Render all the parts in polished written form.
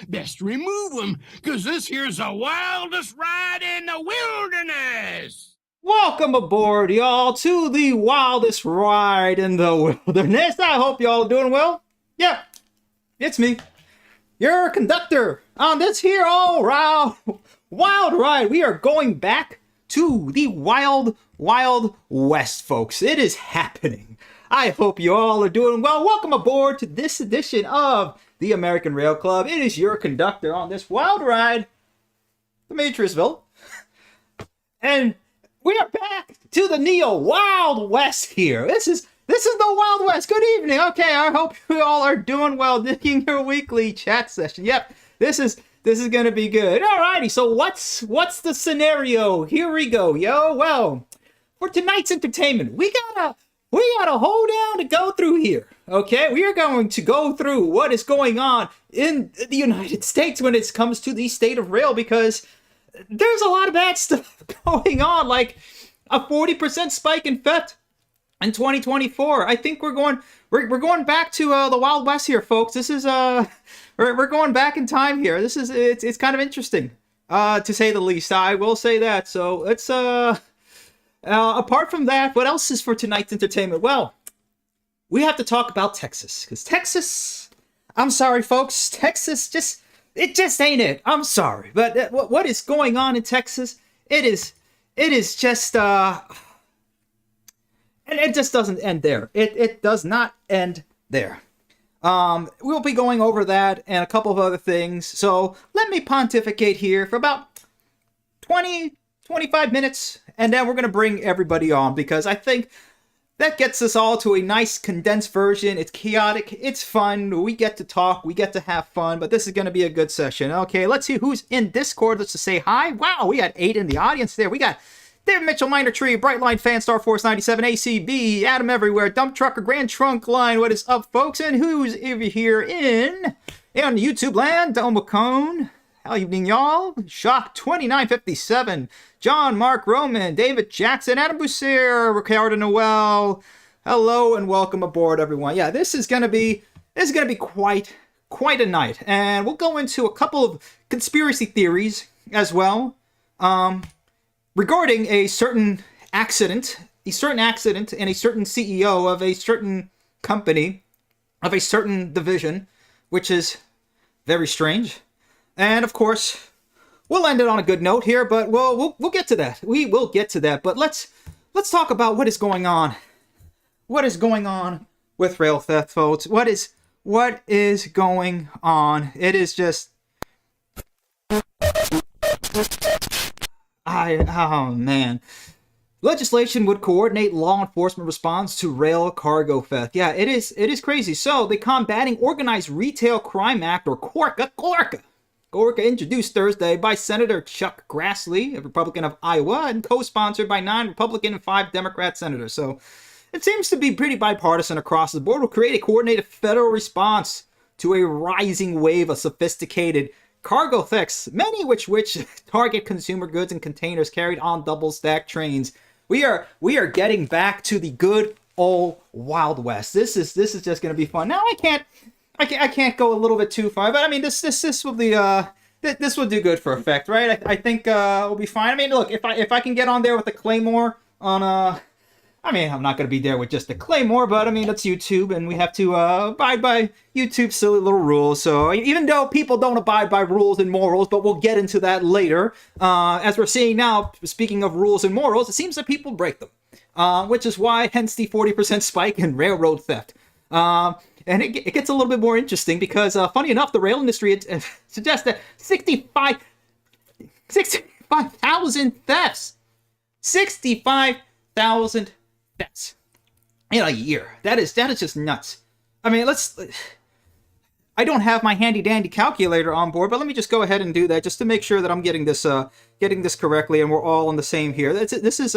Best remove them, cause this here's the wildest ride in the wilderness. Welcome aboard, y'all, to the wildest ride in the wilderness. I hope y'all are doing well. Yeah, it's me, your conductor on this here all wild ride. We are going back to the wild west, folks. It is happening. I hope you all are doing well. Welcome aboard to this edition of the American Rail Club. It is your conductor on this wild ride, Demetriusville. And we are back to the Neo Wild West here. This is the Wild West. Good evening. Okay, I hope you all are doing well, digging your weekly chat session. Yep, this is gonna be good. Alrighty, so what's the scenario? Here we go, yo. Well, for tonight's entertainment, we got a whole down to go through here. Okay, we are going to go through what is going on in the United States when it comes to the state of rail, because there's a lot of bad stuff going on, like a 40% spike in theft in 2024. I think we're going back to the Wild West here, folks. This is we're going back in time here. This is it's kind of interesting, to say the least. I will say that. So it's apart from that, what else is for tonight's entertainment? Well, we have to talk about Texas, because Texas, I'm sorry, folks, Texas just ain't it. I'm sorry, but what is going on in Texas? It is just and it just doesn't end there. It does not end there. We'll be going over that and a couple of other things. So let me pontificate here for about 25 minutes, and then we're going to bring everybody on, because I think that gets us all to a nice condensed version. It's chaotic, it's fun, we get to talk, we get to have fun, but this is going to be a good session. Okay, let's see who's in Discord. Let's just say hi. Wow, we got 8 in the audience there. We got David Mitchell, Minor Tree, Brightline Fan, Star Force 97, ACB, Adam Everywhere, Dump Trucker, Grand Trunk Line. What is up, folks? And who's over here in YouTube land? Domacone. How evening, y'all? Shock 2957, John Mark Roman, David Jackson, Adam Bussier, Ricardo Noel. Hello and welcome aboard, everyone. Yeah, this is gonna be quite a night, and we'll go into a couple of conspiracy theories as well, regarding a certain accident and a certain CEO of a certain company, of a certain division, which is very strange. And of course, we'll end it on a good note here, but we'll get to that. We will get to that. But let's talk about what is going on. What is going on with rail theft, folks? What is going on? It is just oh man. Legislation would coordinate law enforcement response to rail cargo theft. Yeah, it is crazy. So the Combating Organized Retail Crime Act, or CORCA, introduced Thursday by Senator Chuck Grassley, a Republican of Iowa, and co-sponsored by 9 Republican and 5 Democrat senators. So it seems to be pretty bipartisan across the board. Will create a coordinated federal response to a rising wave of sophisticated cargo thefts, many which target consumer goods and containers carried on double-stack trains. We are getting back to the good old Wild West. This is just going to be fun. Now I can't go a little bit too far, but I mean this will be this will do good for effect, right? I think we'll be fine. I mean, look, if I can get on there with the Claymore on I mean, I'm not going to be there with just the Claymore, but I mean, it's YouTube, and we have to abide by YouTube's silly little rules. So even though people don't abide by rules and morals, but we'll get into that later. As we're seeing now, speaking of rules and morals, it seems that people break them, which is why, hence the 40% spike in railroad theft. And it gets a little bit more interesting because, funny enough, the rail industry suggests that 65,000 thefts. 65,000 thefts in a year. That is just nuts. I mean, I don't have my handy dandy calculator on board, but let me just go ahead and do that just to make sure that I'm getting this correctly and we're all on the same here. This is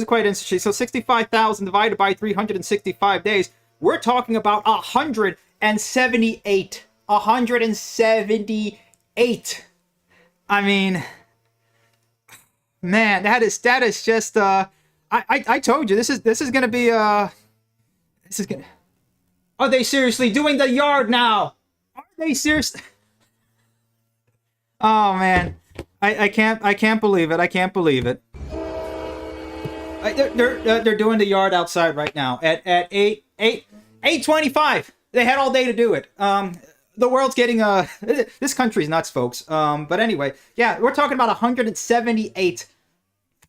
quite interesting. So 65,000 divided by 365 days. We're talking about 178. 178. I mean, man, that is just I told you this is gonna be Are they seriously doing the yard now? Are they serious? Oh man, I can't believe it. I can't believe it. They're doing the yard outside right now at 8:25. They had all day to do it. The world's getting this country's nuts, folks. But anyway, yeah, we're talking about 178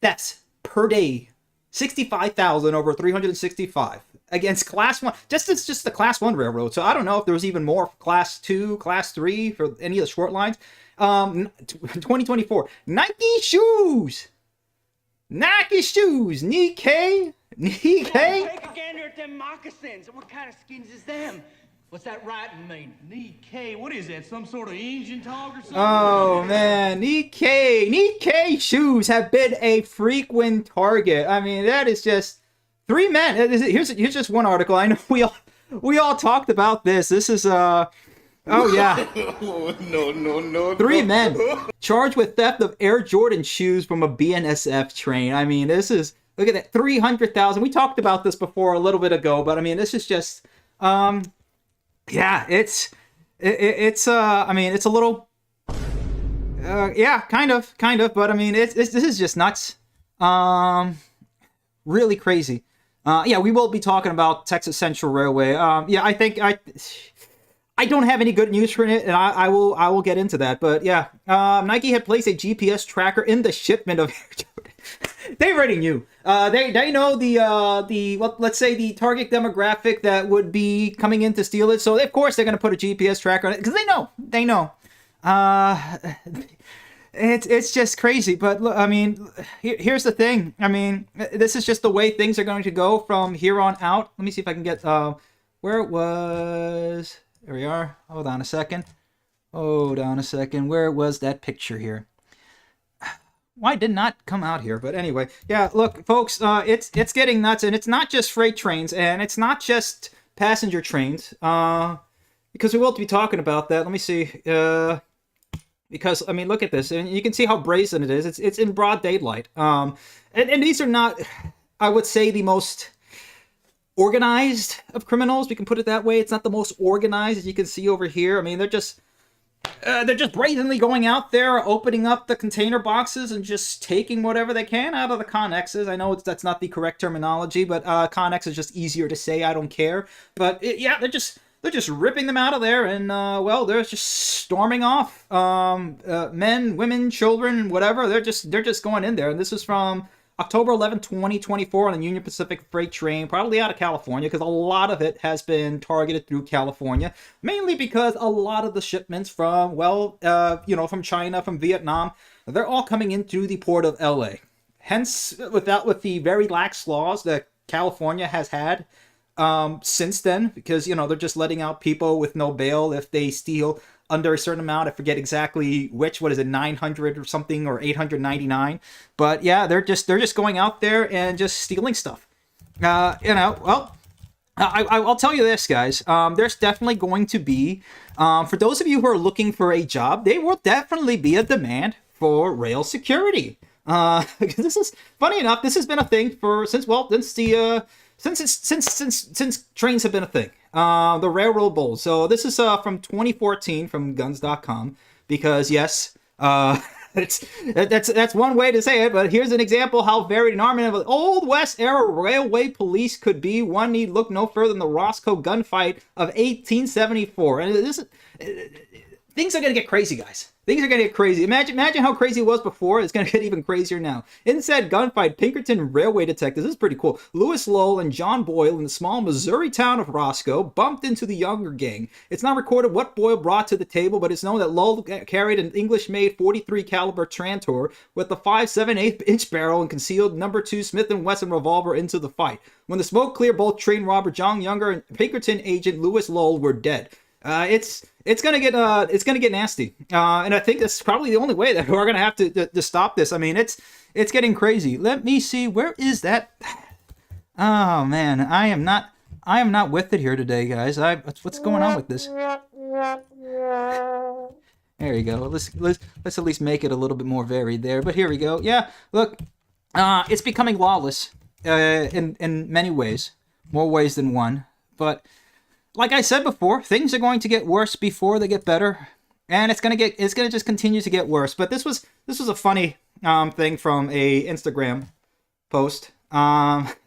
thefts per day, 65,000 over 365 against Class 1. It's just the Class 1 railroad. So I don't know if there was even more Class 2, Class 3 for any of the short lines. 2024 Nike shoes. Nike shoes, Nikkei. Take a gander at them moccasins. What kind of skins is them? What's that writing mean? Nikkei, what is that? Some sort of Asian talk or something? Oh man, Nikkei shoes have been a frequent target. I mean, that is just 3 men. Here's just one article. I know we all talked about this. This is oh yeah. No. 3 men charged with theft of Air Jordan shoes from a BNSF train. I mean, this is, look at that, 300,000. We talked about this before a little bit ago, but I mean, this is just yeah, it's I mean, it's a little yeah, kind of, but I mean, this is just nuts. Really crazy. Yeah, we will be talking about Texas Central Railway. Yeah, I think I don't have any good news for it, and I will get into that. But yeah, Nike had placed a GPS tracker in the shipment of Air Jordan. They already knew. They know the well, let's say the target demographic that would be coming in to steal it. So of course they're gonna put a GPS tracker on it because they know. It's just crazy. But look, I mean, here's the thing. I mean, this is just the way things are going to go from here on out. Let me see if I can get where it was. There we are. Hold on a second. Where was that picture here? Why did not come out here? But anyway, yeah, look, folks, it's getting nuts, and it's not just freight trains, and it's not just passenger trains, because we will be talking about that. Let me see, because, I mean, look at this, and you can see how brazen it is. It's in broad daylight, and these are not, I would say, the most organized of criminals. We can put it that way. It's not the most organized, as you can see over here. I mean, they're just brazenly going out there, opening up the container boxes and just taking whatever they can out of the Connexes. I know that's not the correct terminology, but Connex is just easier to say. I don't care. But yeah, they're just ripping them out of there, and well, they're just storming off. Men, women, children, whatever. They're just going in there, and this is from October 11, 2024 on the Union Pacific Freight train, probably out of California, because a lot of it has been targeted through California, mainly because a lot of the shipments from, well, from China, from Vietnam, they're all coming in through the port of LA. Hence, with the very lax laws that California has had since then, because, they're just letting out people with no bail if they steal under a certain amount. I forget exactly which. What is it, 900 or something, or 899? But yeah, they're just going out there and just stealing stuff. Well, I'll tell you this, guys. There's definitely going to be, for those of you who are looking for a job, there will definitely be a demand for rail security. Because this is, funny enough, this has been a thing since trains have been a thing. The Railroad Bulls. So this is from 2014 from guns.com, because yes, that's one way to say it, but here's an example how varied an army of Old West era railway police could be. One need look no further than the Roscoe gunfight of 1874. And things are going to get crazy, guys. Things are going to get crazy. Imagine how crazy it was before. It's going to get even crazier now. In said gunfight, Pinkerton railway detectives, this is pretty cool, Lewis Lowell and John Boyle in the small Missouri town of Roscoe bumped into the younger gang. It's not recorded what Boyle brought to the table, but it's known that Lowell carried an English-made .43 caliber Trantor with a 5.78-inch barrel and concealed number 2 Smith & Wesson revolver into the fight. When the smoke cleared, both train robber John Younger and Pinkerton agent Lewis Lowell were dead. It's gonna get nasty, and I think that's probably the only way that we're gonna have to stop this. I mean, it's getting crazy. Let me see, where is that? Oh man, I am not with it here today, guys. What's going on with this? There you go. Let's at least make it a little bit more varied there. But here we go. Yeah, look, it's becoming lawless in many ways, more ways than one, but like I said before, things are going to get worse before they get better. and it's gonna just continue to get worse. But this was a funny thing from a Instagram post.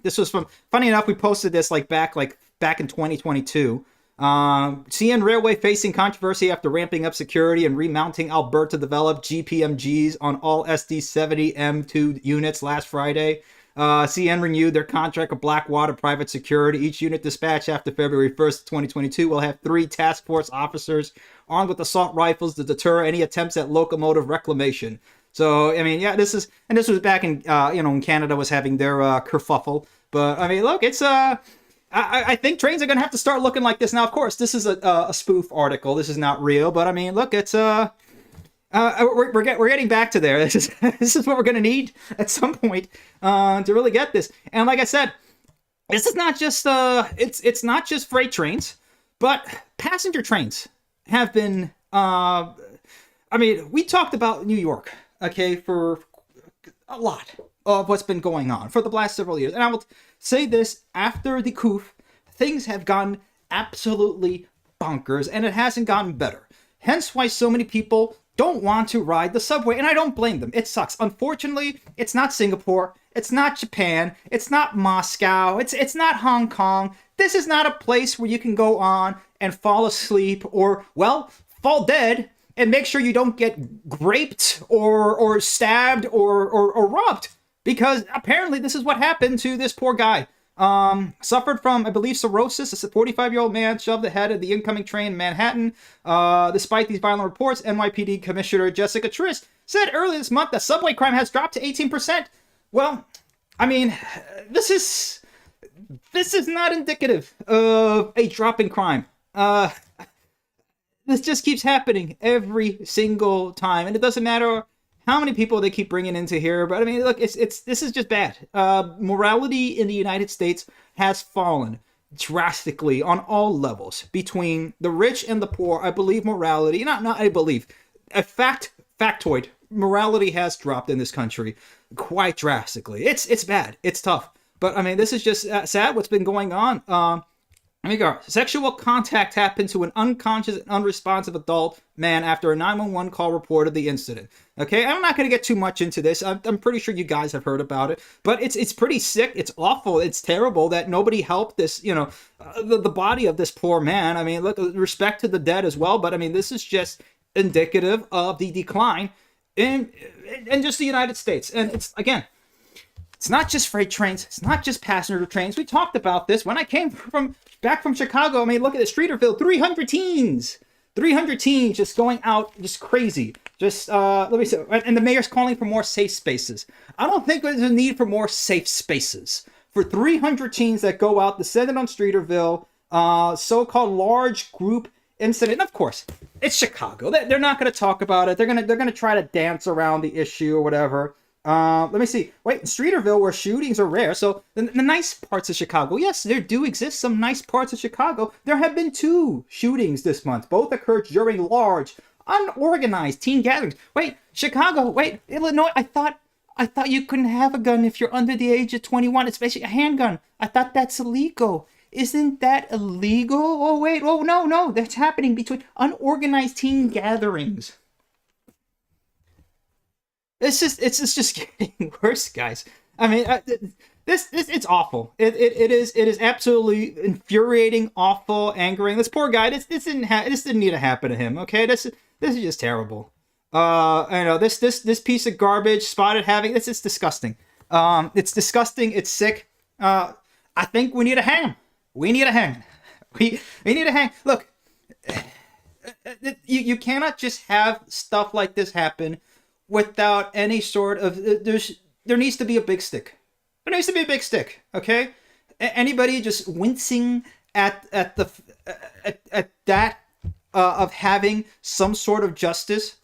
This was from, funny enough, we posted this back in 2022. CN Railway facing controversy after ramping up security and remounting Alberta developed GPMGs on all SD70 M2 units last Friday. CN renewed their contract with Blackwater Private Security. Each unit dispatched after February 1st, 2022 will have 3 task force officers armed with assault rifles to deter any attempts at locomotive reclamation. So, I mean, yeah, this was back in, when Canada was having their kerfuffle. But, I mean, look, it's, I think trains are going to have to start looking like this. Now, of course, this is a spoof article. This is not real. But, I mean, look, it's, we're getting back to there. This is what we're going to need at some point to really get this. And like I said, this is not just, it's not just freight trains, but passenger trains have been, I mean, we talked about New York, okay, for a lot of what's been going on for the last several years. And I will say this, after the coup, things have gone absolutely bonkers, and it hasn't gotten better. Hence why so many people don't want to ride the subway, and I don't blame them. It sucks. Unfortunately, it's not Singapore, it's not Japan, it's not Moscow, it's not Hong Kong. This is not a place where you can go on and fall asleep or, well, fall dead and make sure you don't get raped or stabbed or robbed. Because apparently this is what happened to this poor guy. Suffered from, I believe, cirrhosis. A 45-year-old man shoved the head of the incoming train in Manhattan. Despite these violent reports, NYPD Commissioner Jessica Triss said earlier this month that subway crime has dropped to 18%. Well, I mean, this is not indicative of a drop in crime. This just keeps happening every single time, and it doesn't matter how many people they keep bringing into here. But I mean, look, this is just bad. Morality in the United States has fallen drastically on all levels between the rich and the poor. I believe morality, not I believe, a factoid. Morality has dropped in this country quite drastically. It's bad. It's tough. But I mean, this is just sad what's been going on. Let me go. Sexual contact happened to an unconscious and unresponsive adult man after a 911 call reported the incident. Okay, I'm not going to get too much into this. I'm pretty sure you guys have heard about it, but it's pretty sick. It's awful. It's terrible that nobody helped this, the body of this poor man. I mean, look, respect to the dead as well, but I mean, this is just indicative of the decline in just the United States. And it's, again, it's not just freight trains. It's not just passenger trains. We talked about this when I came back from Chicago. I mean, look at the Streeterville, 300 teens. 300 teens just going out, just crazy. Just, let me see. And the mayor's calling for more safe spaces. I don't think there's a need for more safe spaces. For 300 teens that go out, descended on Streeterville, so-called large group incident. And of course, it's Chicago. They're not going to talk about it. They're gonna try to dance around the issue or whatever. Let me see. Wait, Streeterville, where shootings are rare. So the nice parts of Chicago, yes, there do exist some nice parts of Chicago. There have been 2 shootings this month. Both occurred during large, unorganized teen gatherings. Wait, Chicago. Wait, Illinois. I thought you couldn't have a gun if you're under the age of 21, especially a handgun. I thought that's illegal. Isn't that illegal? Oh wait. Oh no. That's happening between unorganized teen gatherings. It's just getting worse, guys. I mean, this it's awful. It is absolutely infuriating, awful, angering. This poor guy. This didn't need to happen to him. Okay, this is just terrible. I know this piece of garbage spotted having this is disgusting. It's disgusting. It's sick. I think we need to hang him. We need to hang. We need to hang. Look, you cannot just have stuff like this happen without any sort of, there needs to be a big stick. There needs to be a big stick, okay? Anybody just wincing at that of having some sort of justice,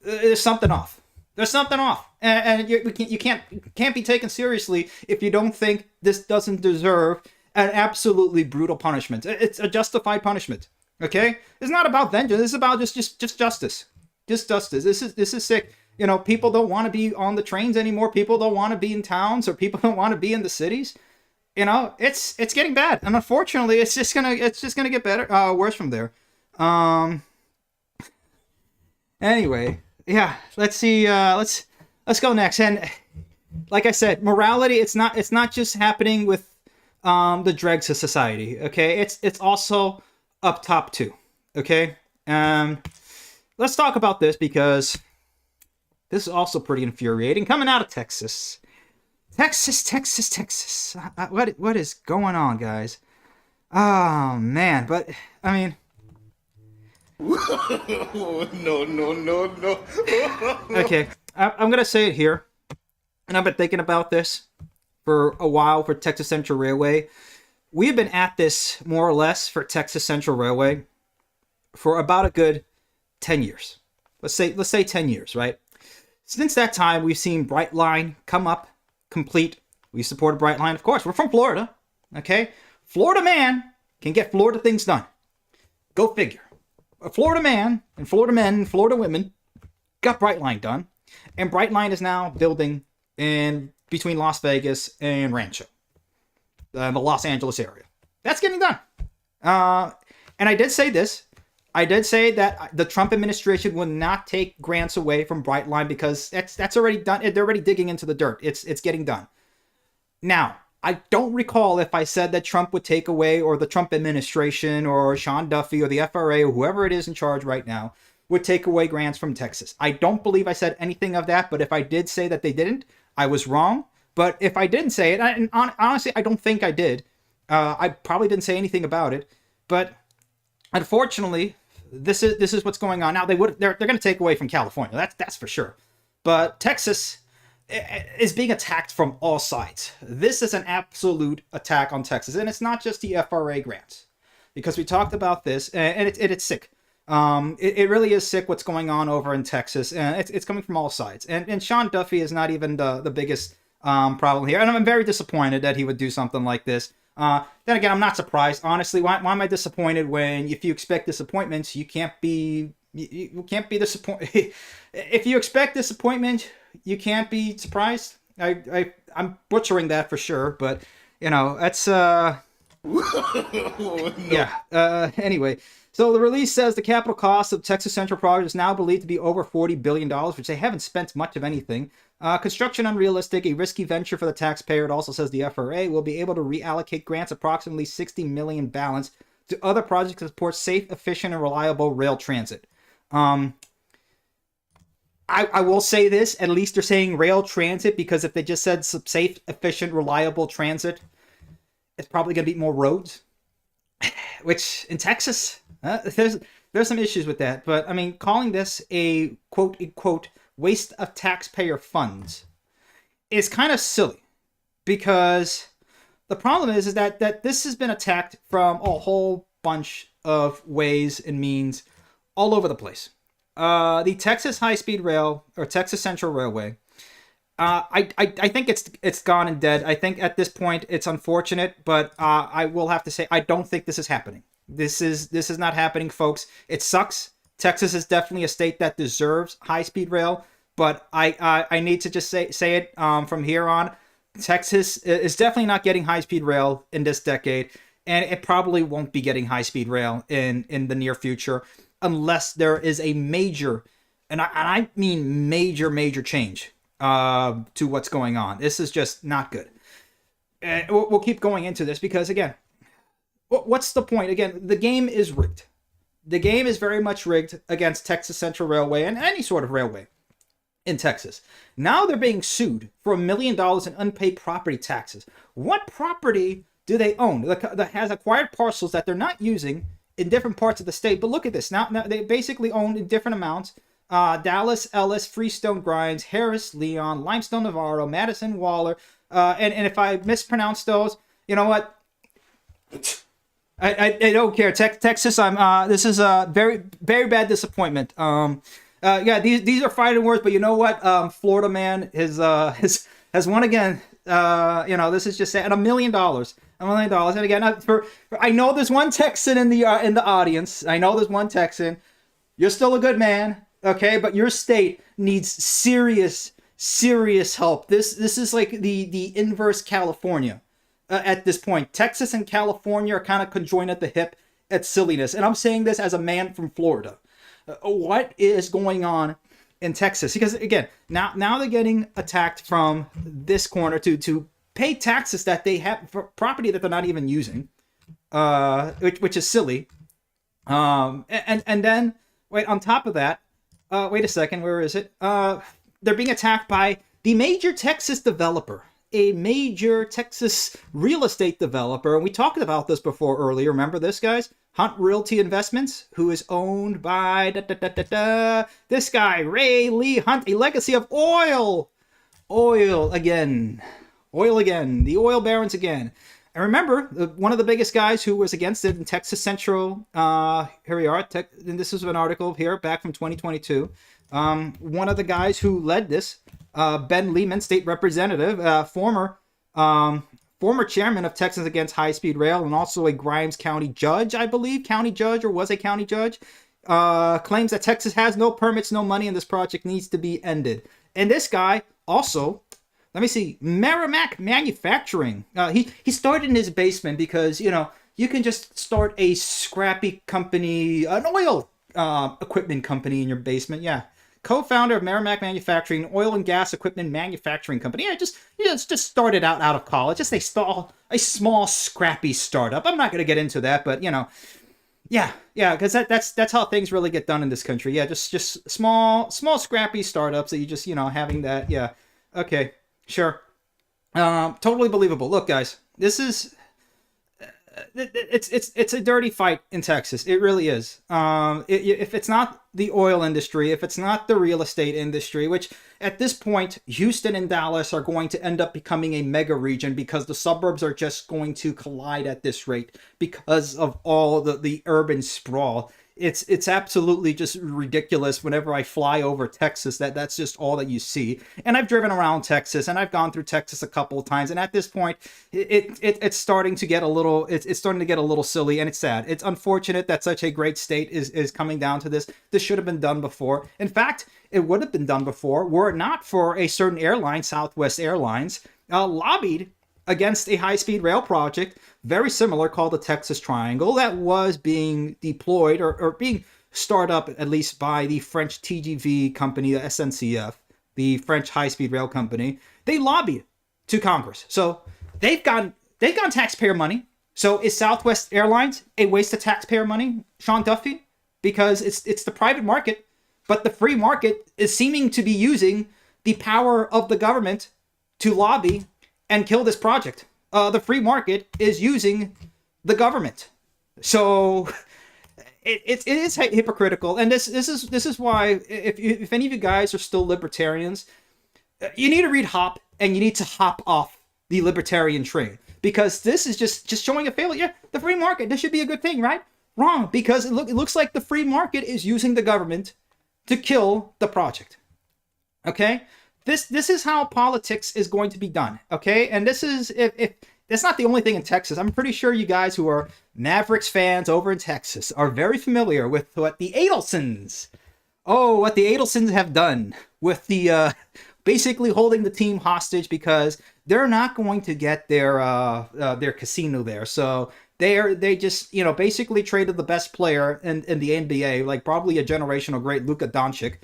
there's something off. There's something off, and you can't be taken seriously if you don't think this doesn't deserve an absolutely brutal punishment. It's a justified punishment, okay? It's not about vengeance. It's about just justice. Just justice. This is sick. People don't want to be on the trains anymore. People don't want to be in towns, or people don't want to be in the cities. It's getting bad, and unfortunately, it's just gonna get better, worse from there. Anyway, yeah, let's see. Let's go next. And like I said, morality. It's not just happening with the dregs of society. Okay, it's also up top too. Okay. Let's talk about this because this is also pretty infuriating. Coming out of Texas. Texas. What is going on, guys? Oh man, but I mean. No. Okay, I'm gonna say it here, and I've been thinking about this for a while for Texas Central Railway. We've been at this more or less for Texas Central Railway for about a good 10 years. Let's say 10 years, right? Since that time, we've seen Brightline come up, complete. We supported Brightline, of course. We're from Florida, okay? Florida man can get Florida things done. Go figure. A Florida man and Florida men and Florida women got Brightline done, and Brightline is now building in between Las Vegas and Rancho, the Los Angeles area. That's getting done. And I did say this. I did say that the Trump administration will not take grants away from Brightline because that's already done. They're already digging into the dirt. It's getting done. Now, I don't recall if I said that Trump would take away, or the Trump administration, or Sean Duffy, or the FRA, or whoever it is in charge right now, would take away grants from Texas. I don't believe I said anything of that, but if I did say that they didn't, I was wrong. But if I didn't say it, and honestly, I don't think I did. I probably didn't say anything about it. But unfortunately, this is what's going on now. They're going to take away from California. That's for sure. But Texas is being attacked from all sides. This is an absolute attack on Texas, and it's not just the FRA grants, because we talked about this, and it's sick. It really is sick what's going on over in Texas, and it's coming from all sides. And Sean Duffy is not even the biggest problem here, and I'm very disappointed that he would do something like this. Then again, I'm not surprised. Honestly, why am I disappointed when if you expect disappointments, you can't be disappointed. If you expect disappointment, you can't be surprised. I'm butchering that for sure, but you know, that's No. yeah. Anyway, so the release says the capital cost of Texas Central project is now believed to be over $40 billion, which they haven't spent much of anything. Construction unrealistic, a risky venture for the taxpayer. It also says the FRA will be able to reallocate grants approximately $60 million balance to other projects to support safe, efficient, and reliable rail transit. I will say this, at least they're saying rail transit, because if they just said safe, efficient, reliable transit, it's probably going to be more roads, which in Texas, there's some issues with that. But I mean, calling this a quote waste of taxpayer funds is kind of silly, because the problem is that this has been attacked from a whole bunch of ways and means all over the place. The Texas High-Speed Rail, or Texas Central Railway, I think it's gone and dead. I think at this point it's unfortunate, but I will have to say I don't think this is happening. This is not happening, folks. It sucks. Texas is definitely a state that deserves high-speed rail, but I need to just say it from here on. Texas is definitely not getting high-speed rail in this decade, and it probably won't be getting high-speed rail in the near future unless there is a major, and I mean major change to what's going on. This is just not good. We'll keep going into this because, again, what's the point? Again, the game is rigged. The game is very much rigged against Texas Central Railway and any sort of railway in Texas. Now they're being sued for $1 million in unpaid property taxes. What property do they own that has acquired parcels that they're not using in different parts of the state? But look at this. Now they basically own in different amounts. Dallas, Ellis, Freestone Grimes, Harris, Leon, Limestone Navarro, Madison, Waller. And if I mispronounce those, you know what? I don't care. Texas, this is a very bad disappointment. Yeah, these are fighting words, but you know what? Florida man has won again. This is just sad. $1 million. $1 million. And again, I know there's one Texan in the audience. I know there's one Texan. You're still a good man, okay? But your state needs serious help. This is like the inverse California. At this point, Texas and California are kind of conjoined at the hip at silliness. And I'm saying this as a man from Florida. what is going on in Texas. Because again, now they're getting attacked from this corner to pay taxes that they have for property that they're not even using, which is silly. And then wait, on top of that, wait a second, where is it? They're being attacked by the major Texas developer, a major Texas real estate developer. And we talked about this before earlier. Remember this, guys? Hunt Realty Investments, who is owned by this guy, Ray Lee Hunt, a legacy of oil. Oil again. Oil again. The oil barons again. And remember, one of the biggest guys who was against it in Texas Central, here we are, and this is an article here back from 2022. One of the guys who led this, Ben Lehman, state representative, former chairman of Texas Against High-Speed Rail, and also a Grimes County judge, I believe, county judge, or was a county judge, claims that Texas has no permits, no money, and this project needs to be ended. And this guy also, let me see, Merrimack Manufacturing. He started in his basement because, you know, you can just start a scrappy company, an oil equipment company in your basement. Yeah. Co-founder of Merrimack Manufacturing, oil and gas equipment manufacturing company. Yeah, just started out of college. Just a small scrappy startup. I'm not going to get into that, but you know, yeah, because that's how things really get done in this country. Yeah, just small scrappy startups that you just, you know, having that. Yeah, okay, sure, totally believable. Look, guys, this is. It's a dirty fight in Texas. It really is. If it's not the oil industry, if it's not the real estate industry, which at this point, Houston and Dallas are going to end up becoming a mega region because the suburbs are just going to collide at this rate because of all the urban sprawl. It's absolutely just ridiculous whenever I fly over Texas that's just all that you see. And I've driven around Texas and I've gone through Texas a couple of times, and at this point it's starting to get a little it's starting to get a little silly, and it's sad. It's unfortunate that such a great state is coming down to this. This should have been done before. In fact, it would have been done before were it not for a certain airline, Southwest Airlines, lobbied against a high-speed rail project very similar called the Texas Triangle that was being deployed or being started up at least by the French TGV company, the SNCF, the French high-speed rail company. They lobbied to Congress. So they've gotten taxpayer money. So is Southwest Airlines a waste of taxpayer money, Sean Duffy? Because it's the private market, but the free market is seeming to be using the power of the government to lobby and kill this project. The free market is using the government, so it is hypocritical. And this is why if any of you guys are still libertarians, you need to read Hop, and you need to hop off the libertarian train, because this is just showing a failure. Yeah, the free market, this should be a good thing, right? Wrong, because it looks like the free market is using the government to kill the project. Okay. This is how politics is going to be done, okay? And this is, if that's not the only thing in Texas. I'm pretty sure you guys who are Mavericks fans over in Texas are very familiar with what the Adelsons have done with the, basically holding the team hostage because they're not going to get their casino there. So they just, you know, basically traded the best player in the NBA, like probably a generational great Luka Doncic,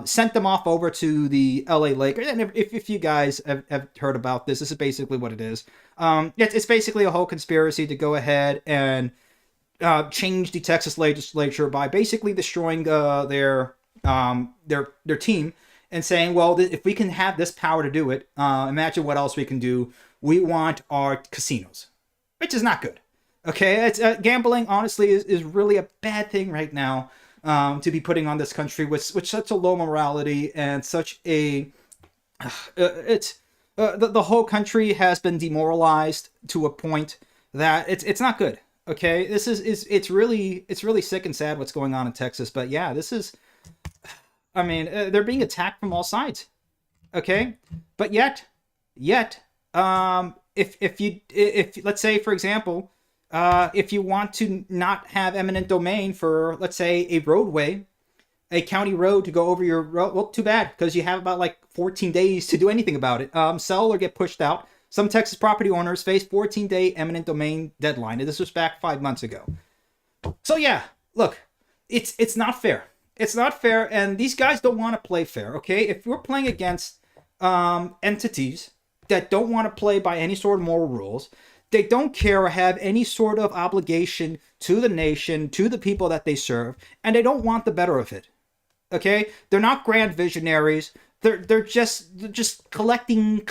sent them off over to the LA Lakers. And if you guys have heard about this, this is basically what it is. It's basically a whole conspiracy to go ahead and change the Texas legislature by basically destroying their team and saying, well, if we can have this power to do it, imagine what else we can do. We want our casinos, which is not good. Okay, it's gambling. Honestly, is really a bad thing right now. To be putting on this country with such a low morality and such a the whole country has been demoralized to a point that it's not good. Okay, it's really sick and sad what's going on in Texas. But yeah, this is, I mean, they're being attacked from all sides. Okay, but yet, if let's say, for example, if you want to not have eminent domain for, let's say, a roadway, a county road to go over your road, well, too bad, because you have about like 14 days to do anything about it. Sell or get pushed out. Some Texas property owners face 14-day eminent domain deadline. And this was back 5 months ago. So yeah, look, it's not fair. It's not fair, and these guys don't want to play fair, okay? If we're playing against entities that don't want to play by any sort of moral rules, they don't care or have any sort of obligation to the nation, to the people that they serve, and they don't want the better of it, okay? They're not grand visionaries. They're just collecting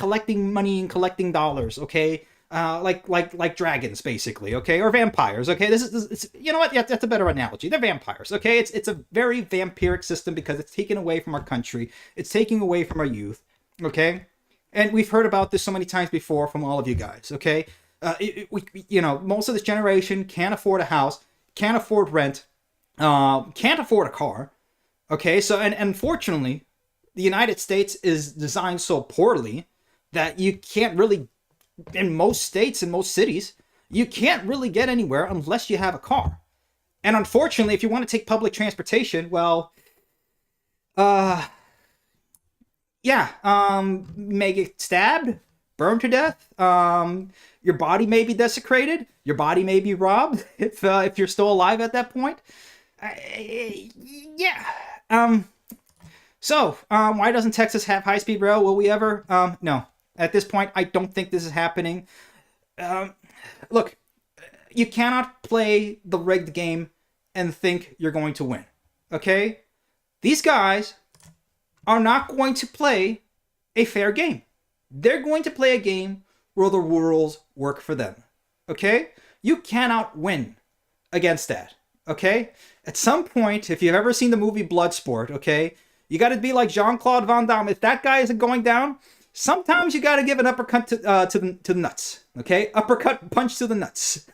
money and collecting dollars, okay? Like dragons, basically, okay, or vampires, okay. This is you know what? Yeah, that's a better analogy. They're vampires, okay. It's a very vampiric system because it's taken away from our country. It's taking away from our youth, okay. And we've heard about this so many times before from all of you guys, okay. Most of this generation can't afford a house, can't afford rent, can't afford a car, okay. So and unfortunately, the United States is designed so poorly that you can't really, in most states, in most cities, you can't really get anywhere unless you have a car. And unfortunately, if you want to take public transportation, well, may get stabbed, burned to death, your body may be desecrated, your body may be robbed if you're still alive at that point. So, why doesn't Texas have high-speed rail? Will we ever? No. At this point, I don't think this is happening. Look, you cannot play the rigged game and think you're going to win, okay? These guys are not going to play a fair game. They're going to play a game where the rules work for them, okay? You cannot win against that, okay? At some point, if you've ever seen the movie Bloodsport, okay, you got to be like Jean-Claude Van Damme. If that guy isn't going down, sometimes you got to give an uppercut to the nuts, okay? Uppercut punch to the nuts.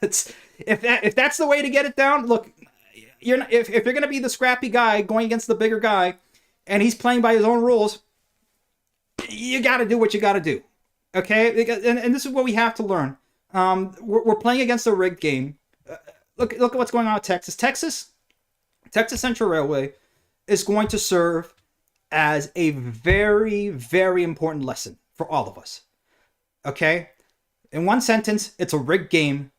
If that's the way to get it down, look, if you're going to be the scrappy guy going against the bigger guy and he's playing by his own rules, you got to do what you got to do, okay? And this is what we have to learn. We're playing against a rigged game. Look at what's going on with Texas. Texas Central Railway is going to serve as a very, very important lesson for all of us. Okay? In one sentence, it's a rigged game,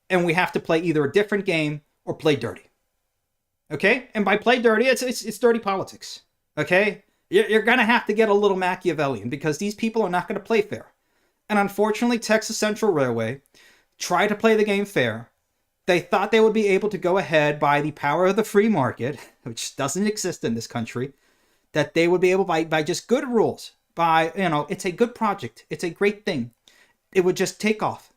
and we have to play either a different game or play dirty. Okay? And by play dirty, it's dirty politics. Okay? You're going to have to get a little Machiavellian because these people are not going to play fair. And unfortunately, Texas Central Railway tried to play the game fair. They thought they would be able to go ahead by the power of the free market, which doesn't exist in this country, that they would be able, by just good rules, it's a good project, it's a great thing, it would just take off.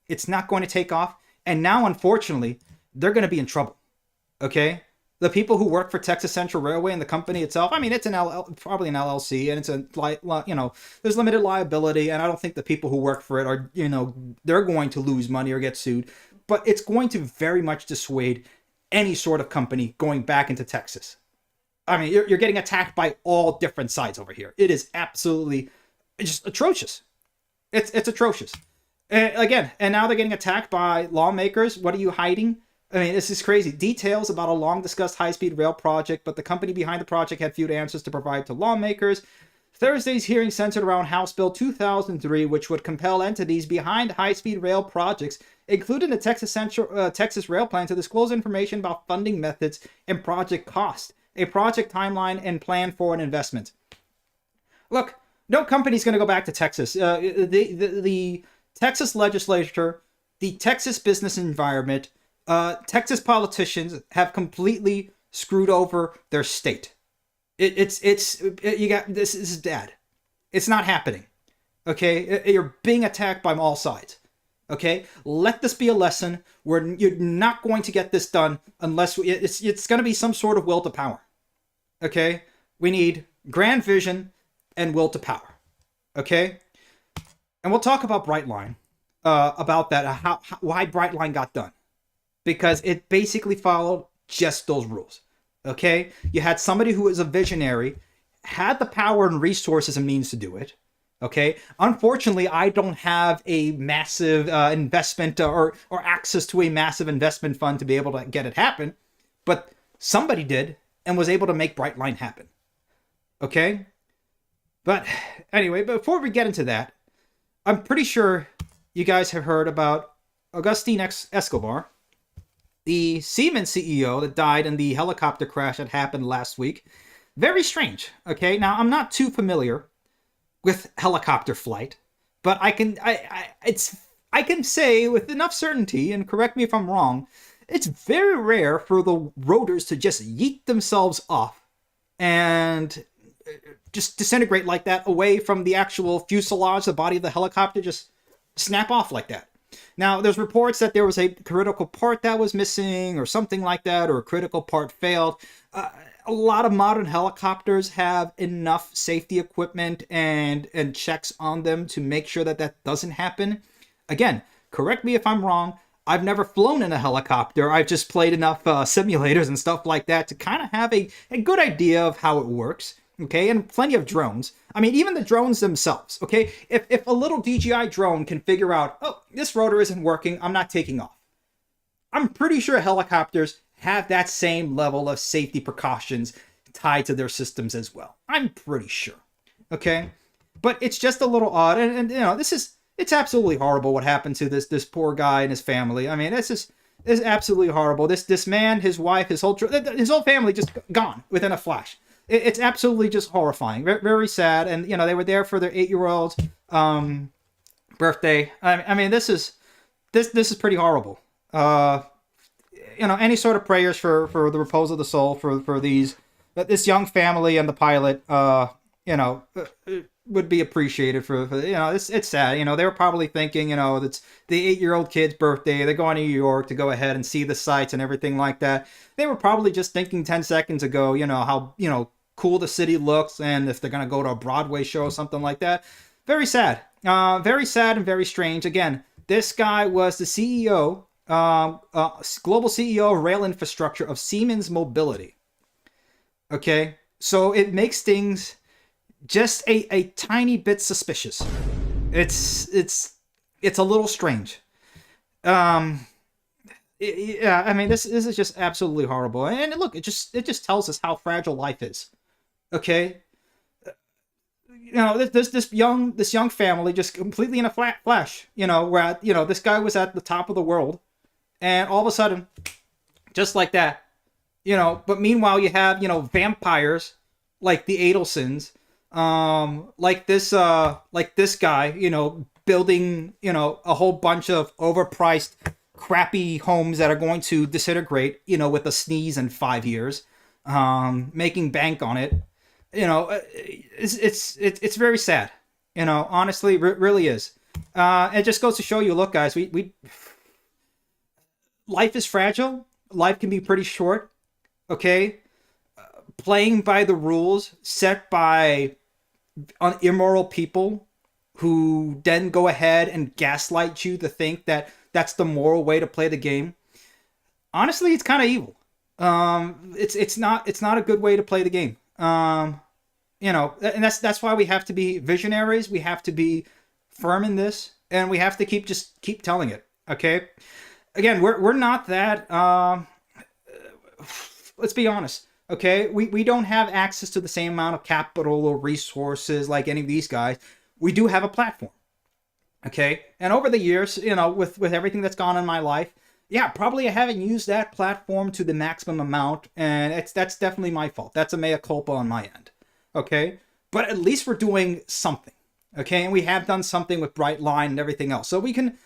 It's not going to take off, and now, unfortunately, they're going to be in trouble, okay? The people who work for Texas Central Railway and the company itself, I mean, it's probably an LLC, and it's there's limited liability, and I don't think the people who work for it are, they're going to lose money or get sued, but it's going to very much dissuade any sort of company going back into Texas. I mean, you're getting attacked by all different sides over here. It is absolutely just atrocious. It's atrocious. And now they're getting attacked by lawmakers. What are you hiding? I mean, this is crazy. Details about a long-discussed high-speed rail project, but the company behind the project had few answers to provide to lawmakers. Thursday's hearing centered around House Bill 2003, which would compel entities behind high-speed rail projects, including the Texas Rail Plan, to disclose information about funding methods and project cost, a project timeline, and plan for an investment. Look, no company's going to go back to Texas. The Texas legislature, the Texas business environment, Texas politicians have completely screwed over their state. This is bad. It's not happening. Okay, you're being attacked by all sides. Okay, let this be a lesson where you're not going to get this done unless it's going to be some sort of will to power. Okay, we need grand vision and will to power. Okay, and we'll talk about Brightline, about that, why Brightline got done, because it basically followed just those rules. Okay, you had somebody who was a visionary, had the power and resources and means to do it. Okay, unfortunately, I don't have a massive investment or access to a massive investment fund to be able to get it happen, but somebody did and was able to make Brightline happen. Okay, but anyway, before we get into that, I'm pretty sure you guys have heard about Agustin Escobar the Siemens CEO that died in the helicopter crash that happened last week. Very strange. Okay, now I'm not too familiar with helicopter flight, but I can say with enough certainty, and correct me if I'm wrong, it's very rare for the rotors to just yeet themselves off and just disintegrate like that away from the actual fuselage, the body of the helicopter, just snap off like that. Now, there's reports that there was a critical part that was missing or something like that, or a critical part failed. A lot of modern helicopters have enough safety equipment and checks on them to make sure that that doesn't happen. Again, correct me if I'm wrong. I've never flown in a helicopter. I've just played enough simulators and stuff like that to kind of have a good idea of how it works. Okay, and plenty of drones. I mean, even the drones themselves, okay? If a little DJI drone can figure out, oh, this rotor isn't working, I'm not taking off. I'm pretty sure helicopters have that same level of safety precautions tied to their systems as well. I'm pretty sure, okay? But it's just a little odd, and you know, it's absolutely horrible what happened to this poor guy and his family. I mean, it's absolutely horrible. This man, his wife, his whole family just gone within a flash. It's absolutely just horrifying. Very, very sad. And, you know, they were there for their 8-year-old birthday. I mean, this is pretty horrible. You know, any sort of prayers for the repose of the soul for this young family and the pilot, you know, would be appreciated for you know, it's sad. You know, they were probably thinking, you know, it's the 8-year-old kid's birthday. They're going to New York to go ahead and see the sights and everything like that. They were probably just thinking 10 seconds ago, you know, how, you know, cool the city looks, and if they're going to go to a Broadway show or something like that. Very sad. Very sad and very strange. Again, this guy was the CEO, global CEO of rail infrastructure of Siemens Mobility. Okay, so it makes things just a tiny bit suspicious. It's a little strange. Yeah, I mean, this is just absolutely horrible. And look, it just tells us how fragile life is. Okay, you know, this young family just completely in a flash. You know, where this guy was at the top of the world, and all of a sudden, just like that, you know. But meanwhile, you have, you know, vampires like the Adelsons, like this guy, you know, building, you know, a whole bunch of overpriced, crappy homes that are going to disintegrate, you know, with a sneeze in 5 years, making bank on it. You know, it's very sad. You know, honestly, it really is. It just goes to show you, look, guys, we life is fragile. Life can be pretty short. Okay, playing by the rules set by immoral people who then go ahead and gaslight you to think that that's the moral way to play the game. Honestly, it's kind of evil. It's not a good way to play the game. You know, and that's why we have to be visionaries. We have to be firm in this, and we have to keep telling it. Okay. Again, we're not that. Let's be honest. Okay, we don't have access to the same amount of capital or resources like any of these guys. We do have a platform. Okay, and over the years, you know, with everything that's gone on in my life, yeah, probably I haven't used that platform to the maximum amount, and that's definitely my fault. That's a mea culpa on my end. Okay, but at least we're doing something. Okay, and we have done something with WIIIILLLDERNESS and everything else, so we can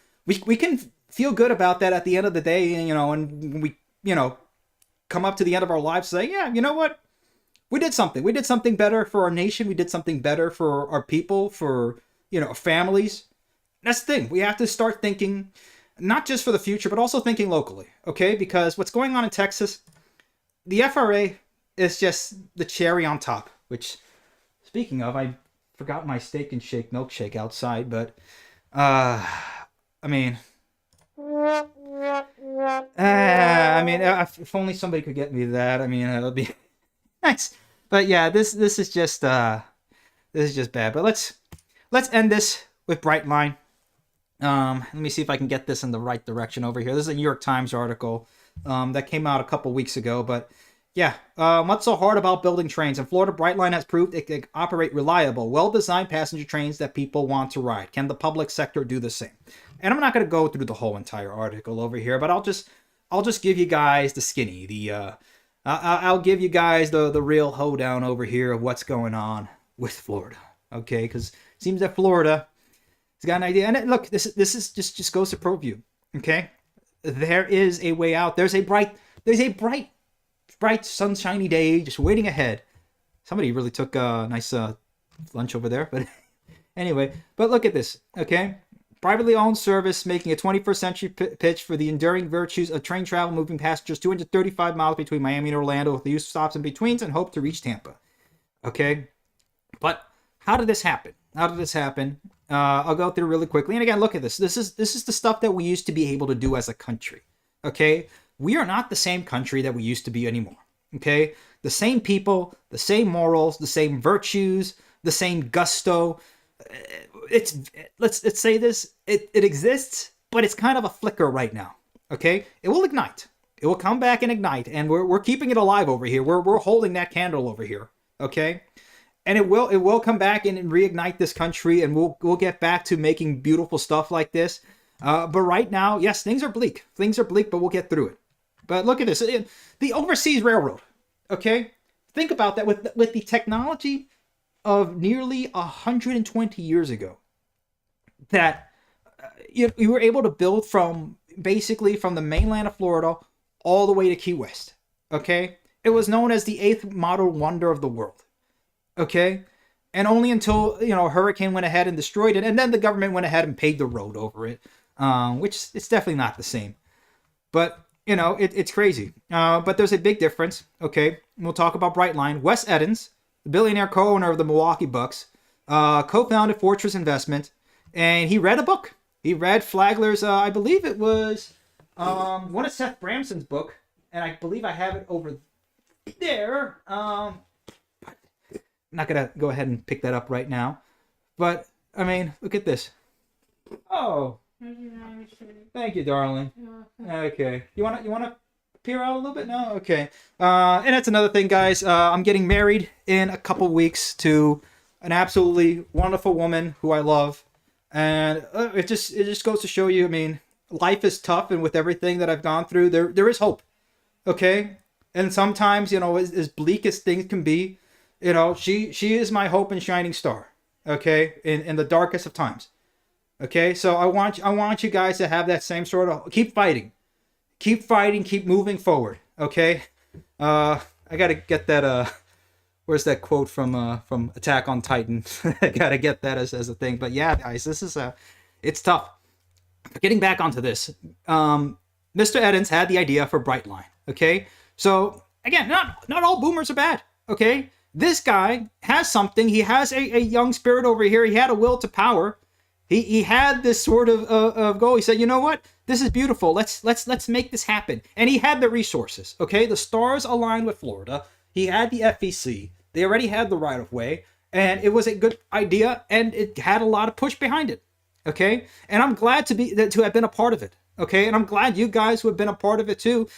feel good about that at the end of the day, you know, and we, you know, come up to the end of our lives and say, yeah, you know what? We did something. We did something better for our nation. We did something better for our people, for, you know, families. That's the thing. We have to start thinking, not just for the future, but also thinking locally, okay? Because what's going on in Texas, the FRA is just the cherry on top, which, speaking of, I forgot my steak and shake milkshake outside, but, I mean... if only somebody could get me that. I mean, it would be nice. But yeah, this is just bad. But let's end this with WIIIILLLDERNESS. Let me see if I can get this in the right direction over here. This is a New York Times article that came out a couple weeks ago. But yeah, what's so hard about building trains? In Florida, WIIIILLDERNESS has proved it can operate reliable, well-designed passenger trains that people want to ride. Can the public sector do the same? And I'm not going to go through the whole entire article over here, but I'll just give you guys the skinny. I'll give you guys the real hoedown over here of what's going on with Florida. Okay, because it seems that Florida has got an idea. And look, this is just goes to prove you. Okay, there is a way out. There's a bright sunshiny day just waiting ahead. Somebody really took a nice lunch over there, but anyway. But look at this. Okay. Privately owned service making a 21st century pitch for the enduring virtues of train travel, moving passengers 235 miles between Miami and Orlando with the use of stops in betweens and hope to reach Tampa. Okay, but how did this happen? I'll go through really quickly. And again, look at this. This is the stuff that we used to be able to do as a country. Okay, we are not the same country that we used to be anymore. Okay, the same people, the same morals, the same virtues, the same gusto. Let's say this, it exists, but it's kind of a flicker right now. Okay, it will ignite. It will come back and ignite, and we're keeping it alive over here. We're holding that candle over here. Okay, and it will come back and reignite this country, and we'll get back to making beautiful stuff like this. But right now, yes, things are bleak. But we'll get through it. But look at this, the overseas railroad. Okay, think about that with the technology of nearly 120 years ago, that you were able to build from basically from the mainland of Florida all the way to Key West. Okay, it was known as the 8th modern wonder of the world. Okay, and only until a hurricane went ahead and destroyed it, and then the government went ahead and paved the road over it, which it's definitely not the same. But it's crazy. But there's a big difference. Okay, we'll talk about Brightline. Wes Edens, the billionaire co-owner of the Milwaukee Bucks, co-founded Fortress Investment, and he read a book. He read Flagler's, I believe it was one of Seth Bramson's book, and I believe I have it over there. I'm not going to go ahead and pick that up right now, but, I mean, look at this. Oh, thank you, darling. Okay, you want to peer out a little bit now? Okay. And that's another thing, guys. I'm getting married in a couple weeks to an absolutely wonderful woman who I love. And it just goes to show you, I mean, life is tough, and with everything that I've gone through, there is hope. Okay? And sometimes, as bleak as things can be, she is my hope and shining star. Okay? In the darkest of times. Okay? So I want you guys to have that same sort of keep fighting, keep moving forward. Okay? I gotta get that where's that quote from Attack on Titan? I gotta get that as a thing. But yeah, guys, this is it's tough. Getting back onto this, Mr. Edens had the idea for Brightline. Okay, so again, not all boomers are bad. Okay, this guy has something. He has a young spirit over here. He had a will to power. He had this sort of goal. He said, you know what? This is beautiful. Let's make this happen. And he had the resources. Okay, the stars aligned with Florida. He had the FEC. They already had the right-of-way. And it was a good idea. And it had a lot of push behind it. Okay? And I'm glad to have been a part of it. Okay? And I'm glad you guys who have been a part of it too.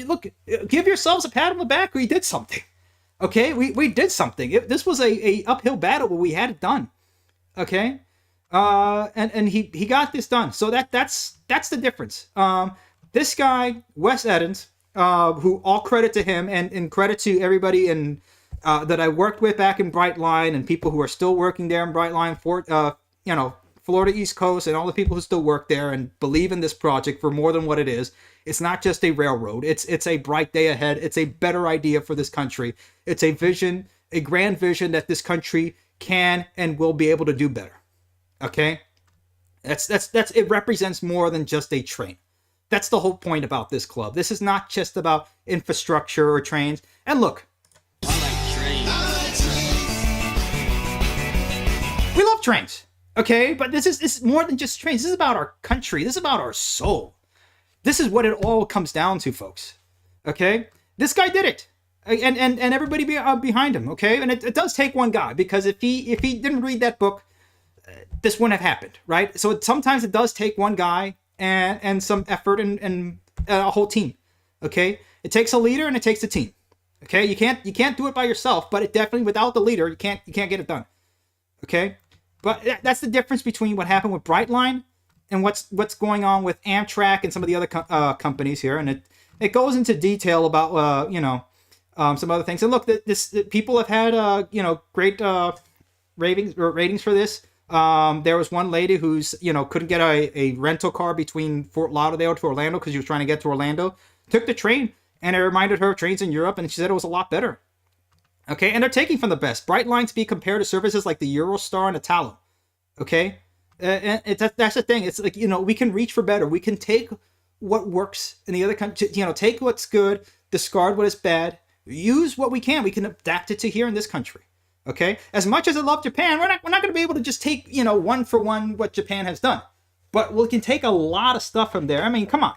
Look, give yourselves a pat on the back. We did something. Okay? We did something. This was a uphill battle, but we had it done. Okay? And he got this done. So that's the difference. This guy, Wes Edens, who all credit to him and credit to everybody that I worked with back in Brightline and people who are still working there in Brightline, Florida East Coast, and all the people who still work there and believe in this project for more than what it is. It's not just a railroad. It's a bright day ahead. It's a better idea for this country. It's a vision, a grand vision that this country can and will be able to do better. Okay? That's it represents more than just a train. That's the whole point about this club. This is not just about infrastructure or trains. And look, I like trains. We love trains. Okay, but this is more than just trains. This is about our country. This is about our soul. This is what it all comes down to, folks. Okay, this guy did it, and everybody behind him. Okay, and it does take one guy, because if he didn't read that book, this wouldn't have happened, right? So sometimes it does take one guy and some effort and a whole team. Okay, it takes a leader and it takes a team. Okay, you can't do it by yourself, but it definitely, without the leader, you can't get it done. Okay. But that's the difference between what happened with Brightline and what's going on with Amtrak and some of the other companies here. And it goes into detail about some other things. And look, people have had great ratings for this. There was one lady who's couldn't get a rental car between Fort Lauderdale to Orlando because she was trying to get to Orlando. Took the train, and it reminded her of trains in Europe, and she said it was a lot better. Okay, and they're taking from the best. Brightline to be compared to services like the Eurostar and Italo. Okay, and that's the thing. It's like, we can reach for better. We can take what works in the other country. Take what's good, discard what is bad, use what we can. We can adapt it to here in this country. Okay, as much as I love Japan, we're not going to be able to just take one for one what Japan has done, but we can take a lot of stuff from there. I mean, come on,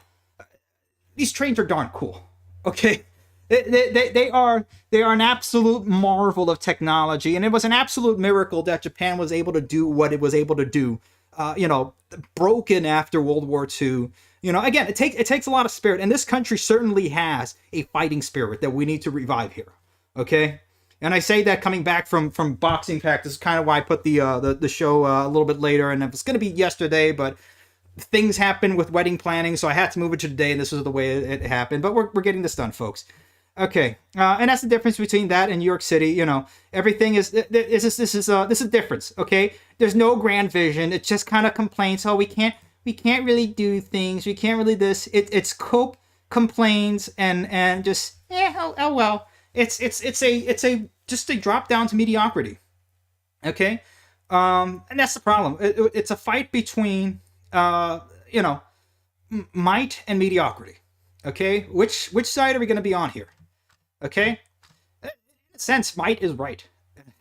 these trains are darn cool. Okay. They are an absolute marvel of technology, and it was an absolute miracle that Japan was able to do what it was able to do. Broken after World War II. Again, it takes a lot of spirit, and this country certainly has a fighting spirit that we need to revive here. Okay, and I say that coming back from boxing practice, kind of why I put the show a little bit later, and it was going to be yesterday, but things happened with wedding planning, so I had to move it to today, and this was the way it happened. But we're getting this done, folks. Okay, and that's the difference between that and New York City. Everything is this is a difference. Okay, there's no grand vision. It's just kind of complaints. Oh, we can't really do things. We can't really this. It's cope, complains, and just oh well. It's just a drop down to mediocrity. Okay, and that's the problem. It's a fight between might and mediocrity. Okay, which side are we going to be on here? Okay, in a sense, might is right.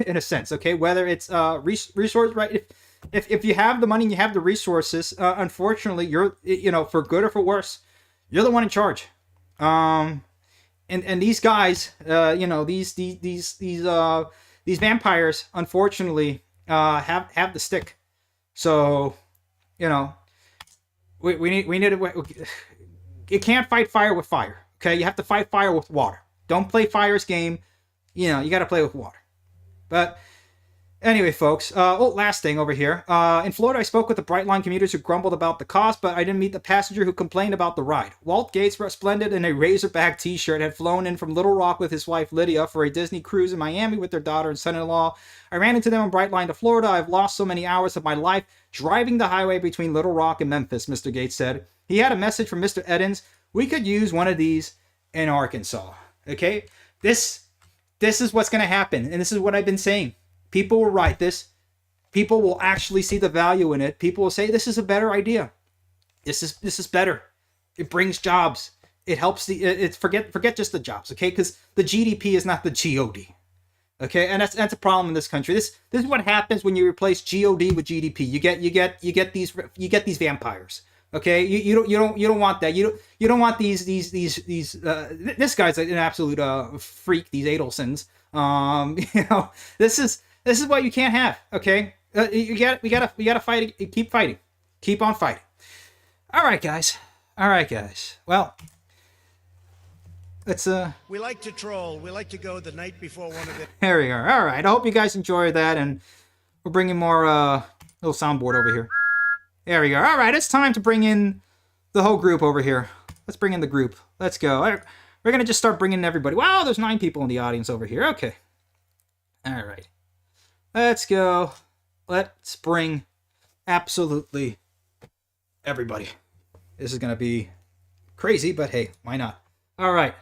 In a sense, okay, whether it's resource right. If you have the money and you have the resources, unfortunately, you're for good or for worse, you're the one in charge. And these guys, these vampires, unfortunately, have the stick. So, we need to. You can't fight fire with fire. Okay, you have to fight fire with water. Don't play fire's game. You got to play with water. But anyway, folks. Last thing over here. In Florida, I spoke with the Brightline commuters who grumbled about the cost, but I didn't meet the passenger who complained about the ride. Walt Gates, resplendent in a Razorback t-shirt, had flown in from Little Rock with his wife Lydia for a Disney cruise in Miami with their daughter and son-in-law. I ran into them on Brightline to Florida. I've lost so many hours of my life driving the highway between Little Rock and Memphis, Mr. Gates said. He had a message from Mr. Eddins. We could use one of these in Arkansas. Okay? This is what's going to happen. And this is what I've been saying. People will write this. People will actually see the value in it. People will say, this is a better idea. This is better. It brings jobs. It helps forget just the jobs, okay? Because the GDP is not the GOD. Okay? And that's a problem in this country. This is what happens when you replace GOD with GDP. You get these vampires. Okay, you don't want that. You don't want these. This guy's an absolute freak. These Adelsons. This is what you can't have. Okay, we gotta fight. Keep fighting. Keep on fighting. All right, guys. Well, let's We like to troll. We like to go the night before one of it. There we are. All right. I hope you guys enjoyed that, and we're bringing more little soundboard over here. There we go. All right, it's time to bring in the whole group over here. Let's bring in the group. Let's go. We're going to just start bringing everybody. Wow, there's 9 people in the audience over here. Okay. All right. Let's go. Let's bring absolutely everybody. This is going to be crazy, but hey, why not? All right.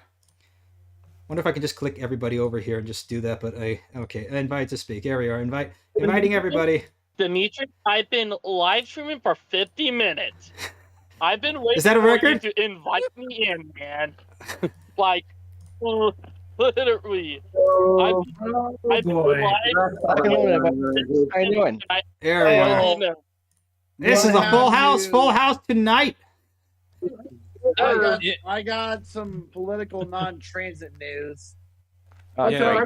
Wonder if I can just click everybody over here and just do that, but okay. Invite to speak. There we are. Inviting everybody. Dimitri, I've been live streaming for 50 minutes. I've been waiting Is that a for record? you to invite me in, man. Like, literally. I've been live. How you doing? There we go. This is a full house tonight. I got some political non-transit news. Yeah,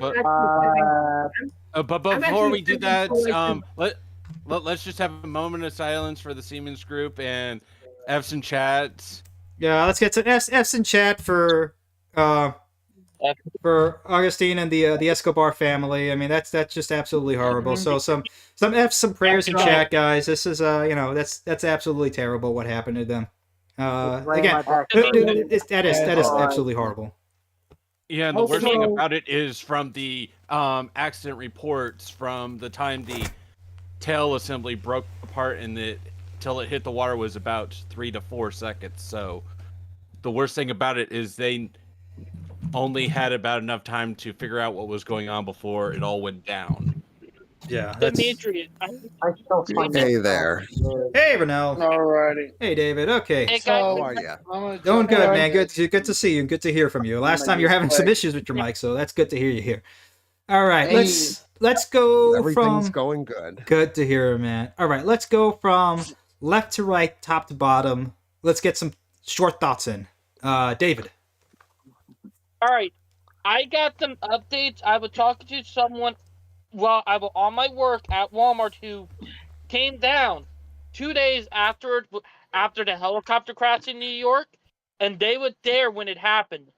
but before we do that, let's just have a moment of silence for the Siemens group and have some chats. Yeah, let's get some F's in chat for Augustine and the Escobar family. I mean, that's just absolutely horrible. So some F's, some prayers in chat, guys. This is that's absolutely terrible what happened to them. Again, that is absolutely horrible. Yeah, and the worst Also- thing about it is from the accident reports from the time the tail assembly broke apart and till it hit the water was about 3 to 4 seconds. So the worst thing about it is they only had about enough time to figure out what was going on before it all went down. Yeah. That's... Demetrius, Hey there. Hey, Renell. Alrighty. Hey, David. Okay. Hey, So, guys. How are ya? I'm gonna Doing jump good, right man. in. Good to see you. Good to hear from you. Last time you're having some issues with your mic, so that's good to hear you here. All right, Hey. let's go Everything's from. going good. Good to hear, man. All right, let's go from left to right, top to bottom. Let's get some short thoughts in. David. All right, I got some updates. I was talking to someone while I was on my work at Walmart who came down 2 days after the helicopter crash in New York, and they were there when it happened.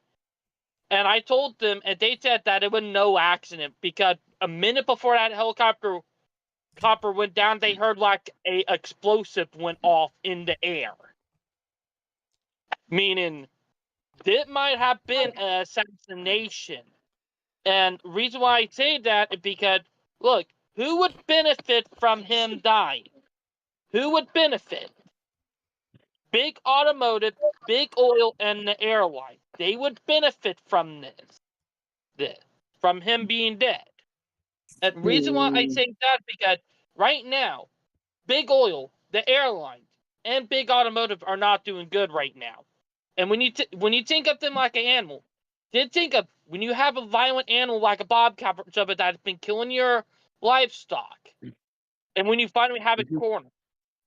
And I told them, and they said that it was no accident because a minute before that helicopter went down, they heard like a explosive went off in the air, meaning it might have been an assassination. And the reason why I say that is because, look, who would benefit from him dying? Who would benefit? Big automotive, big oil, and the airline. They would benefit from this, from him being dead. And the reason why I say that is because right now, big oil, the airlines, and big automotive are not doing good right now. And when you think of them like an animal, then think of when you have a violent animal like a bobcat or something that's been killing your livestock, and when you finally have it cornered,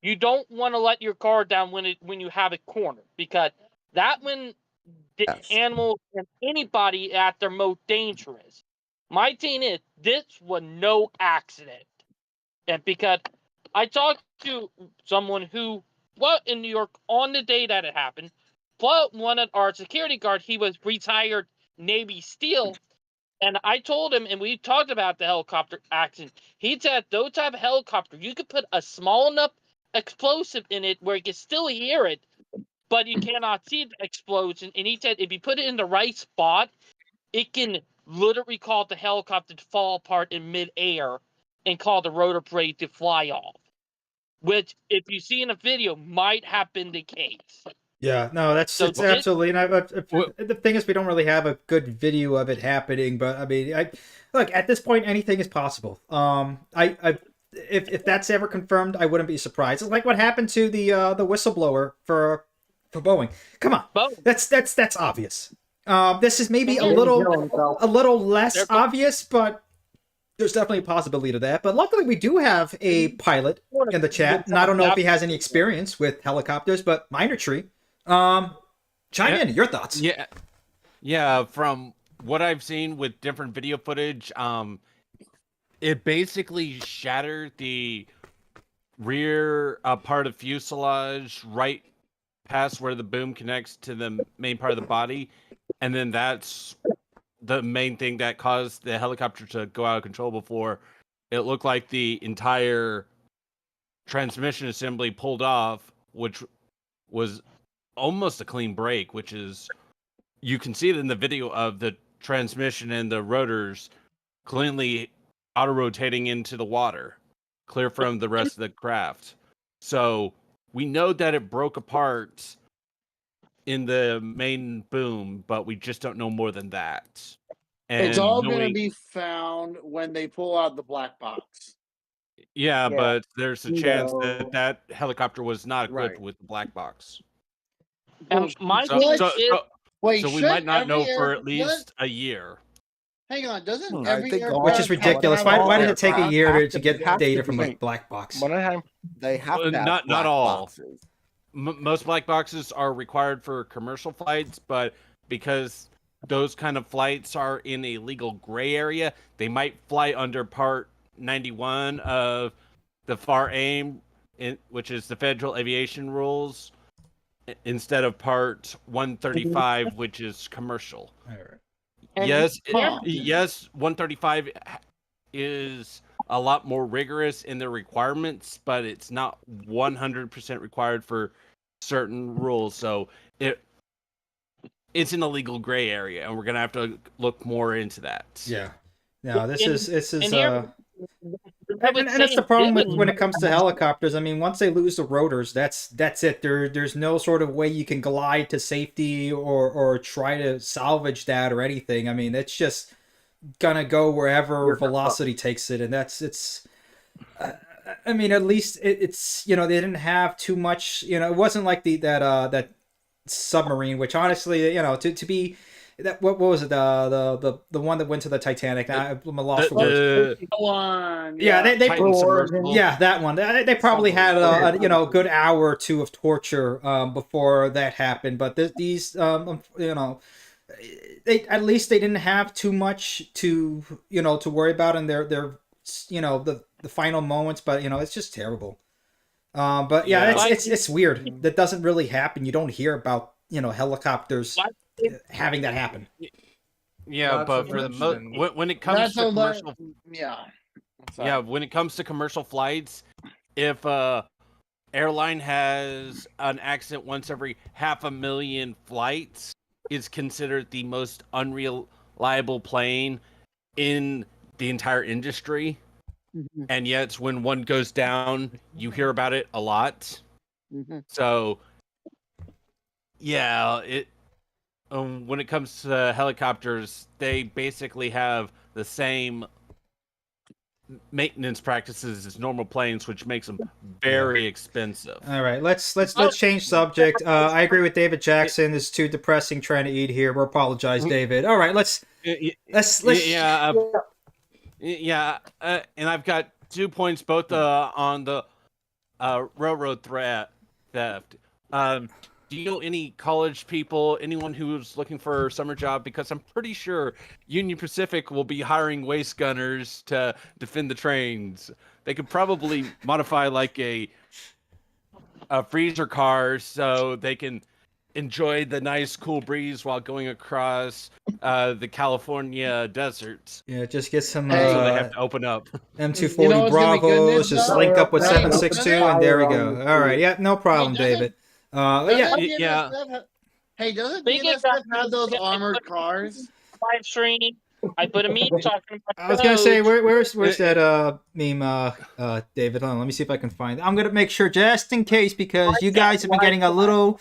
you don't want to let your car down when you have it cornered, because that when the animals and anybody at their most dangerous. My thing is, this was no accident, and because I talked to someone who was in New York on the day that it happened. Plus, one of our security guards, he was retired Navy SEAL, and I told him, and we talked about the helicopter accident. He said those type of helicopter, you could put a small enough explosive in it where you can still hear it, but you cannot see the explosion. And he said if you put it in the right spot, it can literally cause the helicopter to fall apart in midair and cause the rotor blade to fly off. Which, if you see in a video, might have been the case. Yeah, no, it's absolutely. And the thing is, we don't really have a good video of it happening. But I mean, look, at this point, anything is possible. If that's ever confirmed, I wouldn't be surprised. It's like what happened to the whistleblower for Boeing. Come on, that's obvious. This is maybe a little less obvious, but there's definitely a possibility to that. But luckily, we do have a pilot in the chat, and I don't know if he has any experience with helicopters, but Minor Tree. Chime in, your thoughts. Yeah, from what I've seen with different video footage, it basically shattered the rear part of fuselage right past where the boom connects to the main part of the body, and then that's the main thing that caused the helicopter to go out of control. Before it looked like the entire transmission assembly pulled off, which was almost a clean break, which is, you can see it in the video of the transmission and the rotors cleanly auto-rotating into the water, clear from the rest of the craft. So we know that it broke apart in the main boom, but we just don't know more than that. And it's all going to be found when they pull out the black box. Yeah, but there's a chance that that helicopter was not equipped with the black box. And my So we might not know for at least a year. Hang on, doesn't every Which is ridiculous. Why did it take a year to get data from a black box? They have to have not all. boxes. Most black boxes are required for commercial flights, but because those kind of flights are in a legal gray area, they might fly under Part 91 of the FAR-AIM, which is the Federal Aviation Rules, instead of Part 135, which is commercial. All right. Yes, 135 is a lot more rigorous in their requirements, but it's not 100% required for certain rules. So it's an illegal gray area, and we're gonna have to look more into that. Yeah. No, this is and here- and that's the problem with when it comes to helicopters. I mean, once they lose the rotors, that's it. There's no sort of way you can glide to safety or try to salvage that or anything. I mean, it's just gonna go wherever velocity takes it, and it's. I mean, at least it's they didn't have too much. It wasn't like that submarine, which honestly, to be. That what was it? The one that went to the Titanic. I'm lost for words. One. Yeah, they Submersible. yeah, that one. They probably had a good hour or two of torture before that happened. But these they at least they didn't have too much to to worry about in their the final moments. But it's just terrible. But yeah, it's weird. That doesn't really happen. You don't hear about helicopters having that happen. Yeah, but for the when it comes to commercial, when it comes to commercial flights, if a airline has an accident once every 500,000 flights, it's considered the most unreliable plane in the entire industry. And yet, when one goes down, you hear about it a lot. So, yeah, when it comes to helicopters, they basically have the same maintenance practices as normal planes, which makes them very expensive. All right, let's change subject. I agree with David Jackson. It's too depressing trying to eat here. We apologize, David. All right, let's. And I've got 2 points, both on the railroad theft. Do you know any college people, anyone who's looking for a summer job? Because I'm pretty sure Union Pacific will be hiring waist gunners to defend the trains. They could probably modify like a freezer car so they can enjoy the nice cool breeze while going across the California deserts. Yeah, just get some. So they have to open up. M240 Bravos, just link up with 762, and there we go. All right, yeah, no problem, David. Hey, doesn't BNSF have those armored cars? Live stream. I put a meme talking about. I was gonna say, where's that meme, David? Hold on, let me see if I can find it. I'm gonna make sure just in case because you guys have been getting a little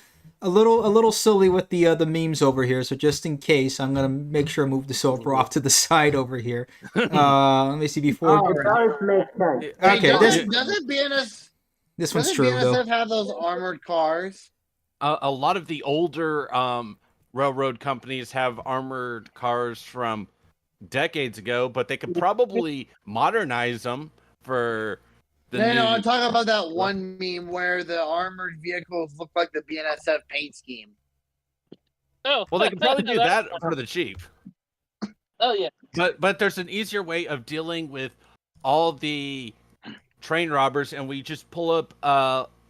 silly with the memes over here. So just in case, I'm gonna make sure I move this over off to the side over here. Let me see before. Okay, doesn't BNSF? This one's Doesn't true, BNSF though. have those armored cars? A lot of the older railroad companies have armored cars from decades ago, but they could probably modernize them for the new... No, I'm talking about that one meme where the armored vehicles look like the BNSF paint scheme. Oh, well, they could probably do that for the cheap. Oh yeah. But there's an easier way of dealing with all the train robbers, and we just pull up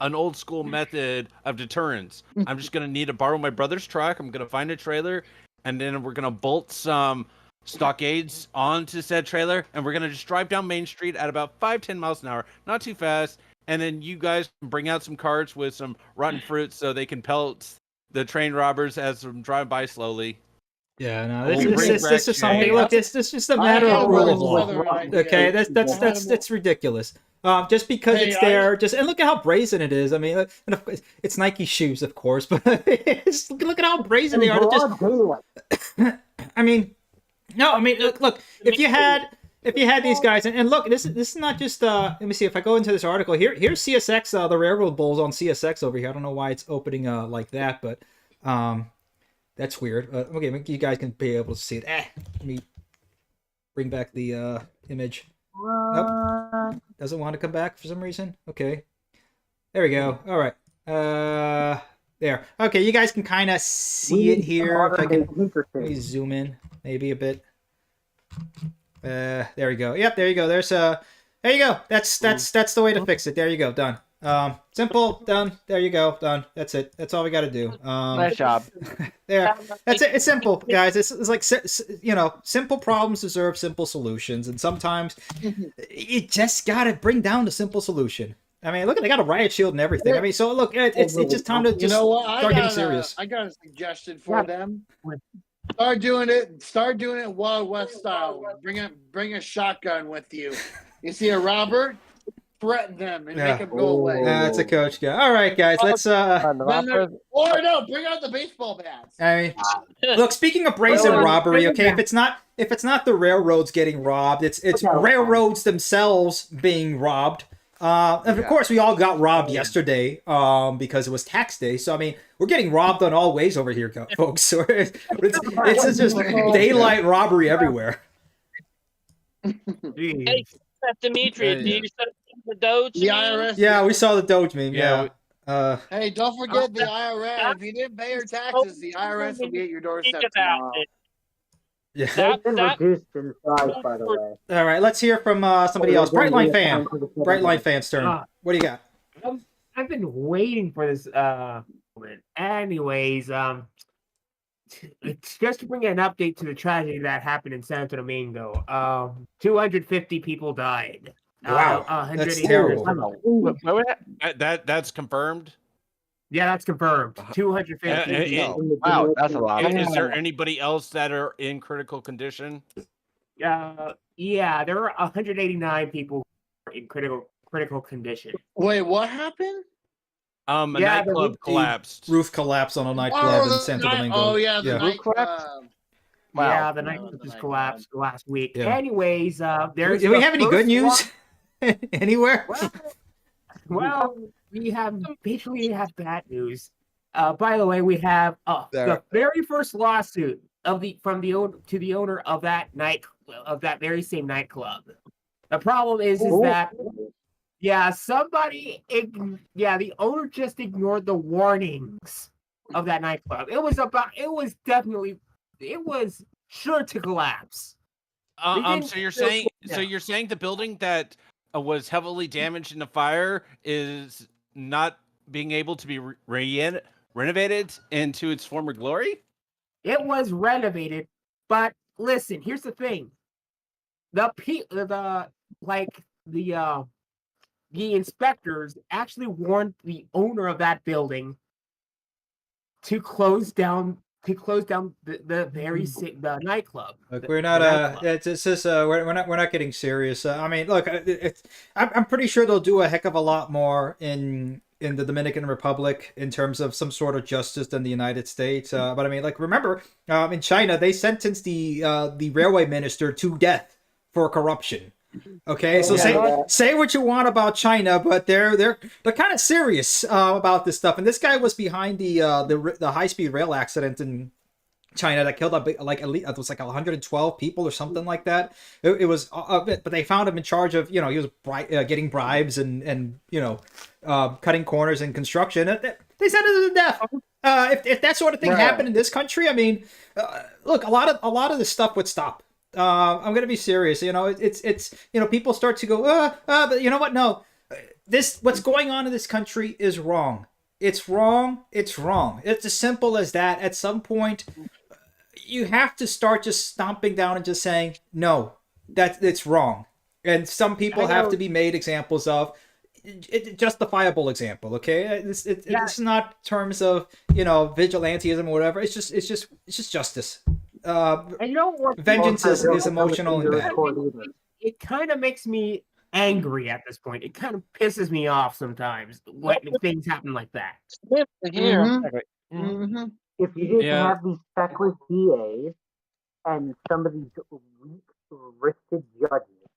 an old school method of deterrence. I'm just gonna need to borrow my brother's truck. I'm gonna find a trailer, and then we're gonna bolt some stockades onto said trailer, and we're gonna just drive down Main Street at about 5-10 miles an hour, not too fast. And then you guys bring out some carts with some rotten fruits so they can pelt the train robbers as them drive by slowly. Yeah, no, this is something. Look, it's just a matter of rule of law. Okay, that's ridiculous. Just because it's there, and look at how brazen it is. I mean, it's Nike shoes, of course, but look at how brazen they are. I mean, look. If you had these guys, and look, this is not just. Let me see if I go into this article. Here's CSX, the railroad bulls on CSX over here. I don't know why it's opening like that, but that's weird. Okay, you guys can be able to see it. Let me bring back the image. Nope. Doesn't want to come back for some reason. Okay. There we go. All right. There. Okay, you guys can kind of see it here. If I can let me zoom in maybe a bit. There we go. Yep, there you go. There you go. That's the way to fix it. There you go. Done. Simple, done. There you go, done. That's it. That's all we got to do. Nice job. There. That's it. It's simple, guys. It's like, simple problems deserve simple solutions, and sometimes you just gotta bring down the simple solution. I mean, look, they got a riot shield and everything. I mean, so look, it's just time to You just know what? start getting serious. I got a suggestion for them. Start doing it Wild West style. Bring a shotgun with you. You see a robber, threaten them and make them go away. That's a coach guy. All right, guys, let's Or no, bring out the baseball bats. I mean, look, speaking of brazen robbery, okay, if it's not the railroads getting robbed, it's railroads themselves being robbed. And of course, we all got robbed yesterday because it was tax day. So I mean, we're getting robbed on all ways over here, folks. So it's just daylight robbery everywhere. Hey, Dimitri, do you see the Doge? The IRS. Yeah, we saw the Doge meme. Yeah. Hey, don't forget the IRS. If you didn't pay your taxes, the IRS will be at your doorstep tomorrow. Yeah. They've been reduced in size, by the way. All right, let's hear from somebody else. Brightline fan. Brightline fan's turn. What do you got? I've been waiting for this moment. Anyways, it's just to bring an update to the tragedy that happened in Santo Domingo. 250 people died. Wow, that's terrible. That's confirmed. Yeah, that's confirmed. 250. Wow, that's a lot. Is there anybody else that are in critical condition? Yeah, there are 189 people in critical condition. Wait, what happened? A nightclub collapsed. Roof collapsed on a nightclub in Santo Domingo. Oh yeah, the nightclub. Wow. Yeah, the nightclub just collapsed last week. Yeah. Anyways, there's. Do we have any good news anywhere? Well, we have bad news. By the way, we have the very first lawsuit from the owner of that very same nightclub. The problem is that the owner just ignored the warnings of that nightclub. It was sure to collapse. So you're saying the building that was heavily damaged in the fire is not being able to be renovated into its former glory? It was renovated, but listen, here's the thing: the inspectors actually warned the owner of that building to close down the nightclub. Look, we're not we're not getting serious. I mean, look, I'm pretty sure they'll do a heck of a lot more in the Dominican Republic in terms of some sort of justice than the United States. But I mean, like, remember, in China, they sentenced the railway minister to death for corruption. Okay, so say what you want about China, but they're kind of serious about this stuff. And this guy was behind the high-speed rail accident in China that killed it was like 112 people or something like that. It was, but they found him in charge of, he was getting bribes and cutting corners in construction. They sentenced him to death. If that sort of thing happened in this country, I mean, look, a lot of this stuff would stop. I'm gonna be serious. It's people start to go, but you know what? No, what's going on in this country is wrong. It's wrong. It's wrong. It's as simple as that. At some point, you have to start just stomping down and just saying, no, it's wrong. And some people have to be made examples of. Justifiable example, okay? It's not terms of vigilantism or whatever. It's just justice. Vengeance is emotional and bad. It kind of makes me angry at this point. It kind of pisses me off sometimes when things happen like that. Mm-hmm. If you didn't have these feckless DAs and some of these weak-wristed judges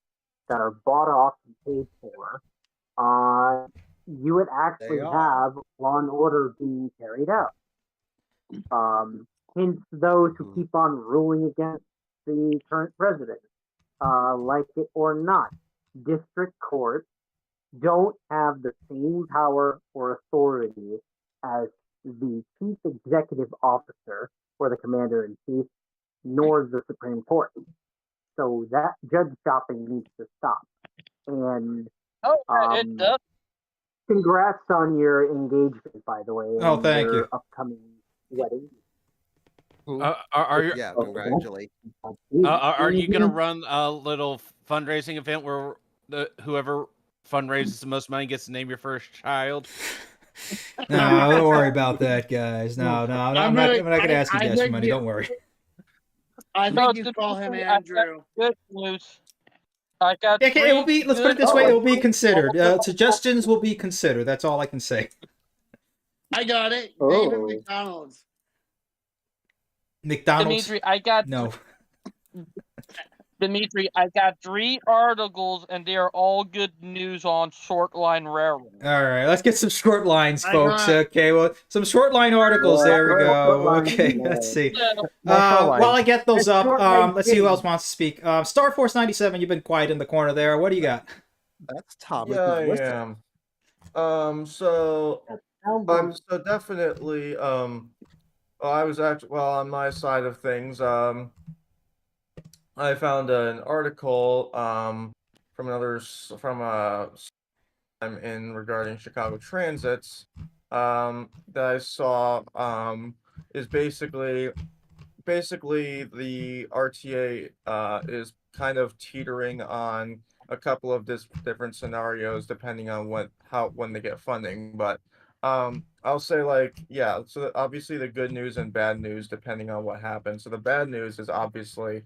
that are bought off and paid for, you would actually have law and order being carried out. Hence those who keep on ruling against the current president, like it or not. District courts don't have the same power or authority as the chief executive officer or the commander-in-chief, nor the Supreme Court. So that judge shopping needs to stop. And it does. Congrats on your engagement, by the way. Oh, thank you. Upcoming wedding. Congratulations. Are you gonna run a little fundraising event where whoever fundraises the most money gets to name your first child. No, don't worry about that, guys. No, I'm not gonna ask you guys for money. Don't worry. I think you call him Andrew. Good news. I got. Okay, it will be. Let's put it this way: it will be considered. Suggestions will be considered. That's all I can say. I got it. Oh. David McDonald's. McDonald's. Dimitri, I got No. Dimitri, I got 3 articles, and they are all good news on short line railroad. All right, let's get some short lines, I folks. got- Okay, well, some short line articles. There we go. Okay, let's see. While I get those up, let's see who else wants to speak. Star Force 97, you've been quiet in the corner there. What do you got? That's Thomas. Yeah, I am. So definitely, I was actually, well, on my side of things, I found an article, from in regarding Chicago transits, that I saw, is basically the RTA, is kind of teetering on a couple of different scenarios depending on when they get funding, but I'll say, like, yeah, so obviously the good news and bad news depending on what happens. So the bad news is obviously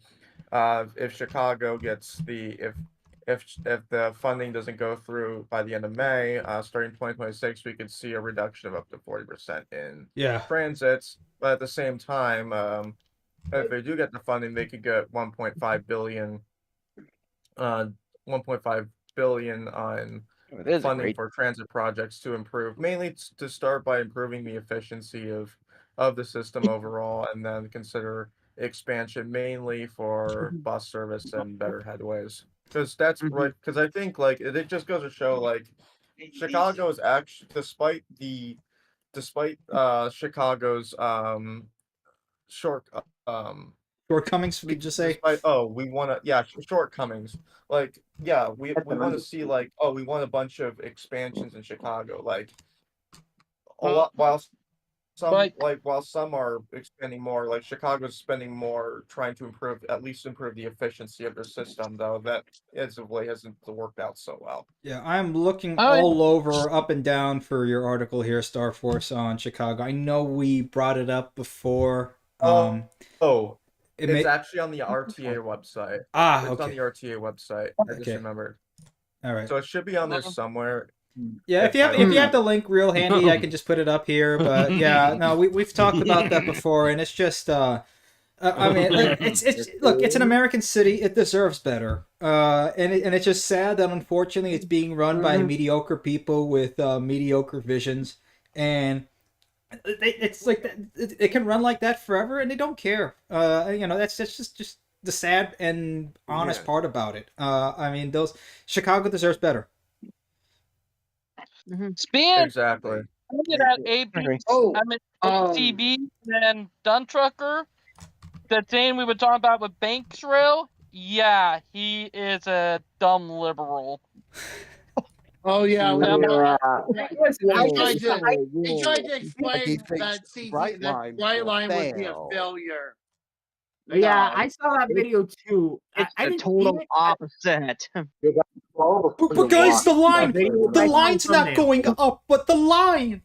if Chicago gets if the funding doesn't go through by the end of May, starting 2026, we could see a reduction of up to 40% in transits. But at the same time, if they do get the funding, they could get 1.5 billion on funding for transit projects to improve, mainly to start by improving the efficiency of the system overall, and then consider expansion mainly for bus service and better headways. Because that's right. Because I think, like, it just goes to show, like, Chicago is actually, despite Chicago's shortcomings, we just say. We want to, shortcomings. Like, we want to see, like, we want a bunch of expansions in Chicago, like a lot, while some are expanding more, like Chicago's spending more trying to improve the efficiency of their system, though that as of late hasn't worked out so well. Yeah, I'm looking all over, up and down for your article here, Star Force, on Chicago. I know we brought it up before. It's actually on the RTA website. It's on the RTA website. I just remembered. All right. So it should be on there somewhere. Yeah, if you have the link real handy, I can just put it up here. But yeah, no, we've talked about that before, and it's just I mean, it's an American city. It deserves better. And it's just sad that unfortunately it's being run by mediocre people with mediocre visions, and it's like it can run like that forever, and they don't care. That's just the sad and honest part about it. I mean, Chicago deserves better. Exactly. ACB and Duntrucker, the thing we were talking about with Banks Rail. Yeah, he is a dumb liberal. Oh yeah, Yeah. He tried to explain that Brightline would be a failure. Yeah, I saw that video too. It's the total opposite. But guys, the line's not going up, but the line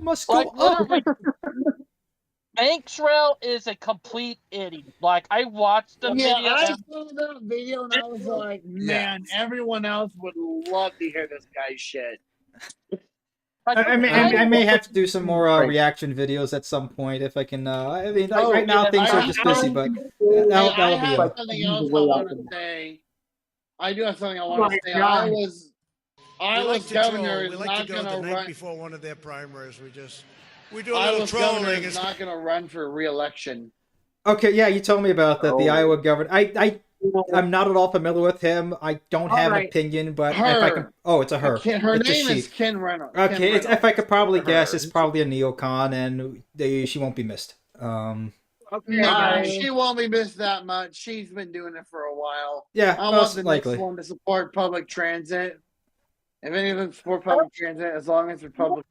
must go up. Banks Rail is a complete idiot. Like, I watched the video. I saw that video and I was like, man, everyone else would love to hear this guy's shit. I may have to do some more reaction videos at some point if I can. Right now things are just busy, but that'll be have something else I want to say. I do have something I want to say. I was governor. We like to go the night before one of their primaries. We do a I little was trolling. governor is not going to run for re-election. Okay, yeah, you told me about that. The Iowa governor. I'm not at all familiar with him. I don't have an opinion, but if I can. Oh, it's a her. Her name is Ken Reynolds. Okay, if I could probably guess, it's probably a neocon, and she won't be missed. She won't be missed that much. She's been doing it for a while. Yeah, I want the next one to support public transit. If any of them support public transit, as long as they're public.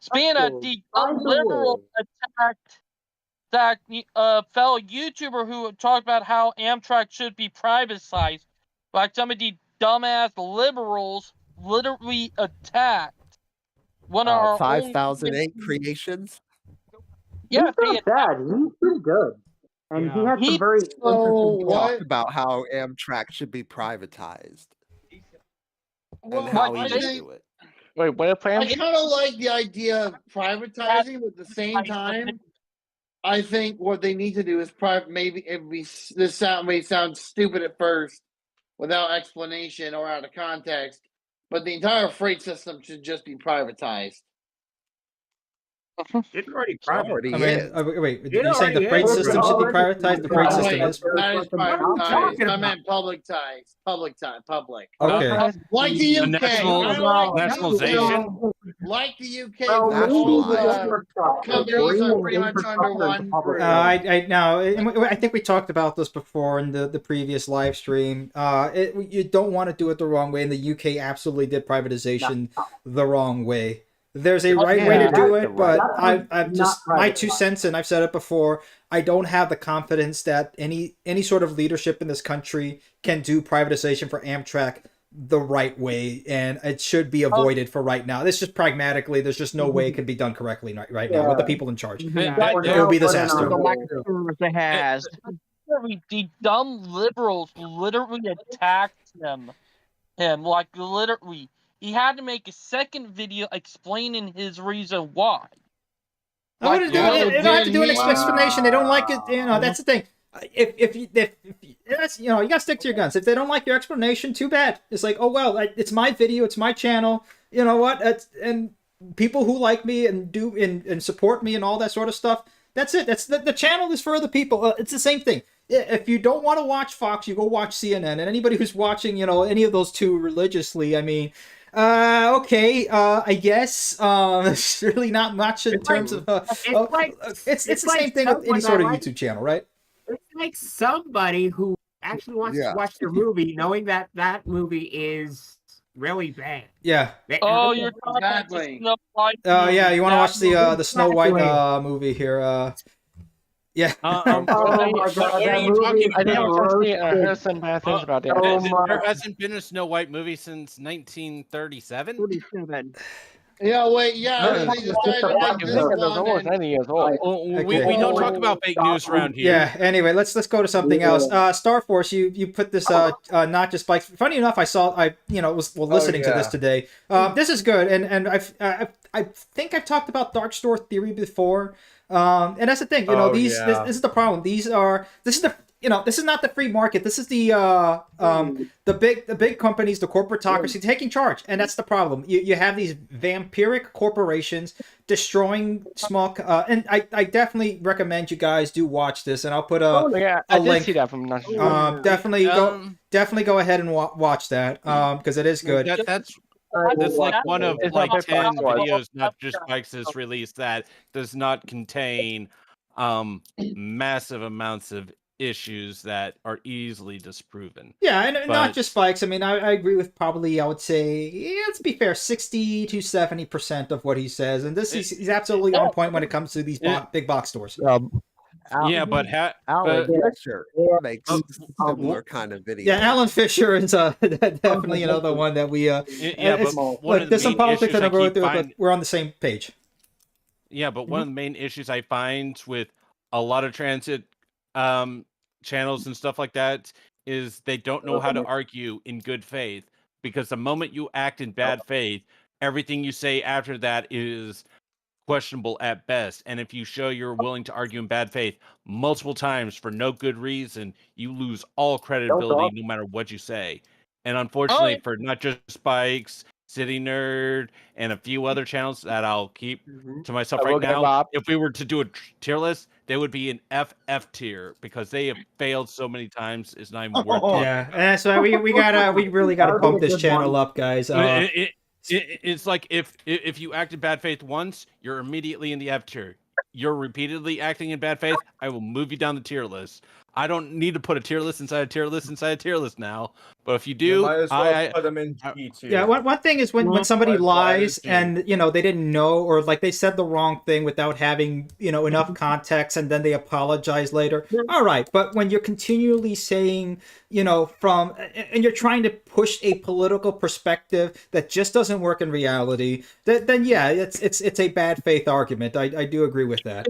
Speaking of the liberal attacked that fellow YouTuber who talked about how Amtrak should be privatized, like some of the dumbass liberals literally attacked one of our 5008 creations. Yeah, He's not bad. He's pretty good. And he had some very interesting Talked about how Amtrak should be privatized and how he would do it. Wait, what I kind of like the idea of privatizing, but at the same time, I think what they need to do is maybe this may sound stupid at first, without explanation or out of context, but the entire freight system should just be privatized. It's already privatized. I mean, wait, you're saying the freight system should be privatized? The freight system is. That is privatized. I meant publicized. Public. Okay. Like the UK. Nationalization? Like the UK. Companies are pretty much under one roof. I think we talked about this before in the previous live stream. You don't want to do it the wrong way, and the UK absolutely did privatization the wrong way. There's a right way to do it, but I'm just my 2 cents, and I've said it before. I don't have the confidence that any sort of leadership in this country can do privatization for Amtrak the right way, and it should be avoided for right now. This just pragmatically, there's just no way it can be done correctly right now with the people in charge. It would be disaster. The dumb liberals literally attacked him, like literally. He had to make a second video explaining his reason why. They don't have to do an explanation. They don't like it. That's the thing. If you gotta stick to your guns. If they don't like your explanation, too bad. It's like, oh well, it's my video, it's my channel. You know what? And people who like me and support me and all that sort of stuff. That's it. That's the channel is for other people. It's the same thing. If you don't want to watch Fox, you go watch CNN. And anybody who's watching, any of those two religiously, I mean. I guess it's really not much in terms of it's the same thing with any sort of YouTube channel, right? It's like somebody who actually wants to watch the movie knowing that that movie is really bad. Yeah. Oh, you're talking about the Snow White movie. Yeah, you want to watch the Snow White movie here. Yeah. Oh my God, that movie! I think heard some bad things about that. There hasn't been a Snow White movie since 1937. Yeah, wait, yeah. There's almost 90 years old. We don't talk about fake news around here. Yeah. Anyway, let's go to something else. Star Force, you put this not just bikes. Funny enough, I was listening to this today. This is good, and I think I've talked about Dark Store Theory before. And that's the thing, this is the problem. This is not the free market. This is the big companies, the corporatocracy taking charge, and that's the problem. You have these vampiric corporations destroying small. And I definitely recommend you guys do watch this, and I'll put a link. See that from definitely go ahead and watch that because it is good. That's like one of 10 videos Not Just Bikes has released that does not contain massive amounts of issues that are easily disproven. Yeah, and Not Just Bikes. I mean, I agree with probably, I would say, let's be fair, 60 to 70% of what he says. And he's absolutely on point when it comes to these big box stores. Alan Fisher makes similar kind of videos. Yeah, Alan Fisher is definitely the one that we. There's some politics that I go through, but we're on the same page. Yeah, but one of the main issues I find with a lot of transit channels and stuff like that is they don't know how to argue in good faith, because the moment you act in bad faith, everything you say after that is questionable at best. And if you show you're willing to argue in bad faith multiple times for no good reason, you lose all credibility no matter what you say. And unfortunately, for Not Just Bikes, City Nerd, and a few other channels that I'll keep to myself right now, if we were to do a tier list, they would be an FF tier because they have failed so many times. It's not even worth it. Yeah, and that's why we really gotta pump this channel up, guys. It's like if you act in bad faith once, you're immediately in the F tier. You're repeatedly acting in bad faith, I will move you down the tier list. I don't need to put a tier list inside a tier list inside a tier list now. But if you do, You might as well put them in G tier. Yeah, one thing is when somebody Why lies is he- and, you know, they didn't know, or like they said the wrong thing without having, you know, enough context, and then they apologize later. All right, but when you're continually saying, you know, and you're trying to push a political perspective that just doesn't work in reality, then yeah, it's a bad faith argument. I do agree with that.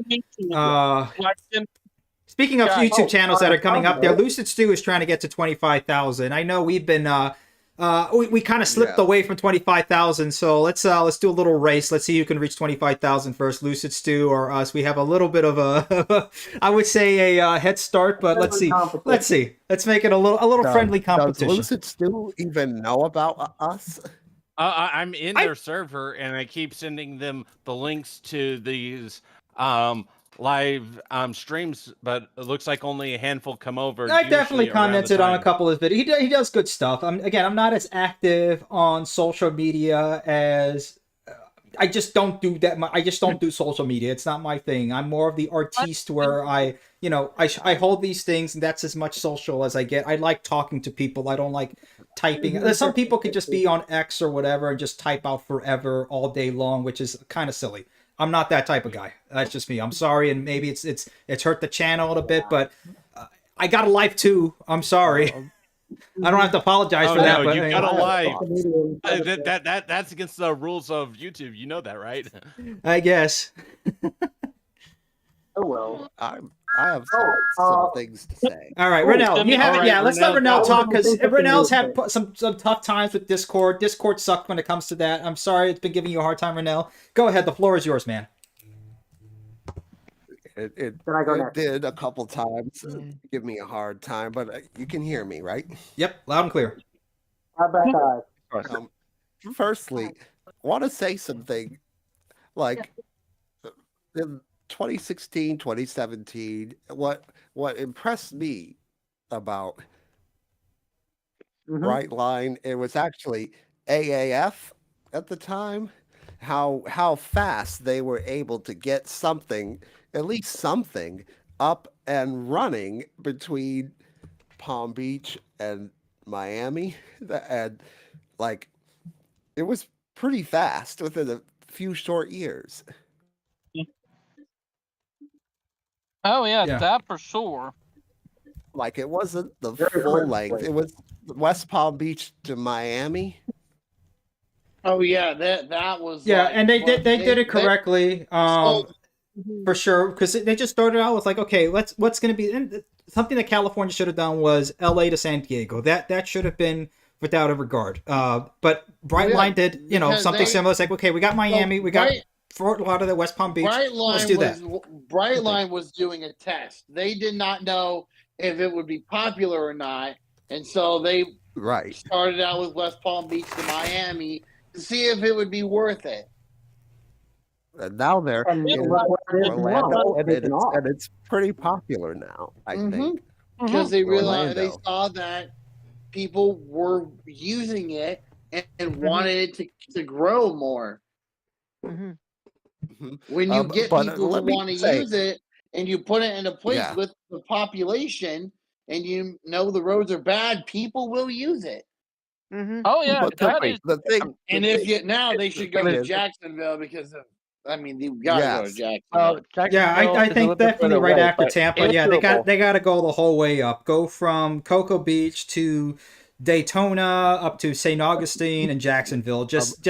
Speaking of YouTube channels that are coming up there, Lucid Stew is trying to get to 25,000. I know we've been we kind of slipped away from 25,000, so let's do a little race. Let's see who can reach 25,000 first, Lucid Stew or us. We have a little bit of a I would say a head start, but let's see. Let's make it a little friendly competition. Does Lucid Stew even know about us? I'm in their server, and I keep sending them the links to these live streams, but it looks like only a handful come over. I definitely commented on a couple of his videos. He does good stuff. Again, I'm not as active on social media as I just don't do that. I just don't do social media. It's not my thing. I'm more of the artiste where I hold these things, and that's as much social as I get. I like talking to people. I don't like typing. Some people could just be on X or whatever and just type out forever all day long, which is kind of silly. I'm not that type of guy. That's just me. I'm sorry, and maybe it's hurt the channel a bit, but I got a life too. I'm sorry. I don't have to apologize for that. But you got a life. That's against the rules of YouTube. You know that, right? I guess. Oh well. I have some things to say. All right, Renell, you have it. Yeah, let's let Renell talk, because Renell's had some tough times with Discord. Discord sucked when it comes to that. I'm sorry it's been giving you a hard time, Renell. Go ahead, the floor is yours, man. It did a couple times give me a hard time, but you can hear me, right? Yep, loud and clear. How about Firstly, I want to say something like in 2016, 2017, what impressed me about Bright Line, it was actually AAF at the time, how fast they were able to get something, at least something, up and running between Palm Beach and Miami. And like, it was pretty fast within a few short years. Oh yeah, that for sure. Like, it wasn't the full length. It was West Palm Beach to Miami. Oh yeah, that was and they did it correctly. For sure, because they just started out with like, okay, what's going to be, and something that California should have done was LA to San Diego. That should have been without a regard. But Bright Line did, something similar. It's like, okay, we got Miami, we got Fort Lauderdale, West Palm Beach. Let's do that. Bright Line was doing a test. They did not know if it would be popular or not, and so they started out with West Palm Beach to Miami to see if it would be worth it. And now they're in Orlando, and it's pretty popular now, I think. Because they realized, they saw that people were using it and wanted it to grow more. When you get people who want to use it and you put it in a place with the population and you know the roads are bad, people will use it. Oh yeah, the thing. And they should go to Jacksonville because of. I mean, you gotta go to Jacksonville. I think definitely right after Tampa. Yeah, they got to go the whole way up. Go from Cocoa Beach to Daytona up to St. Augustine and Jacksonville. Just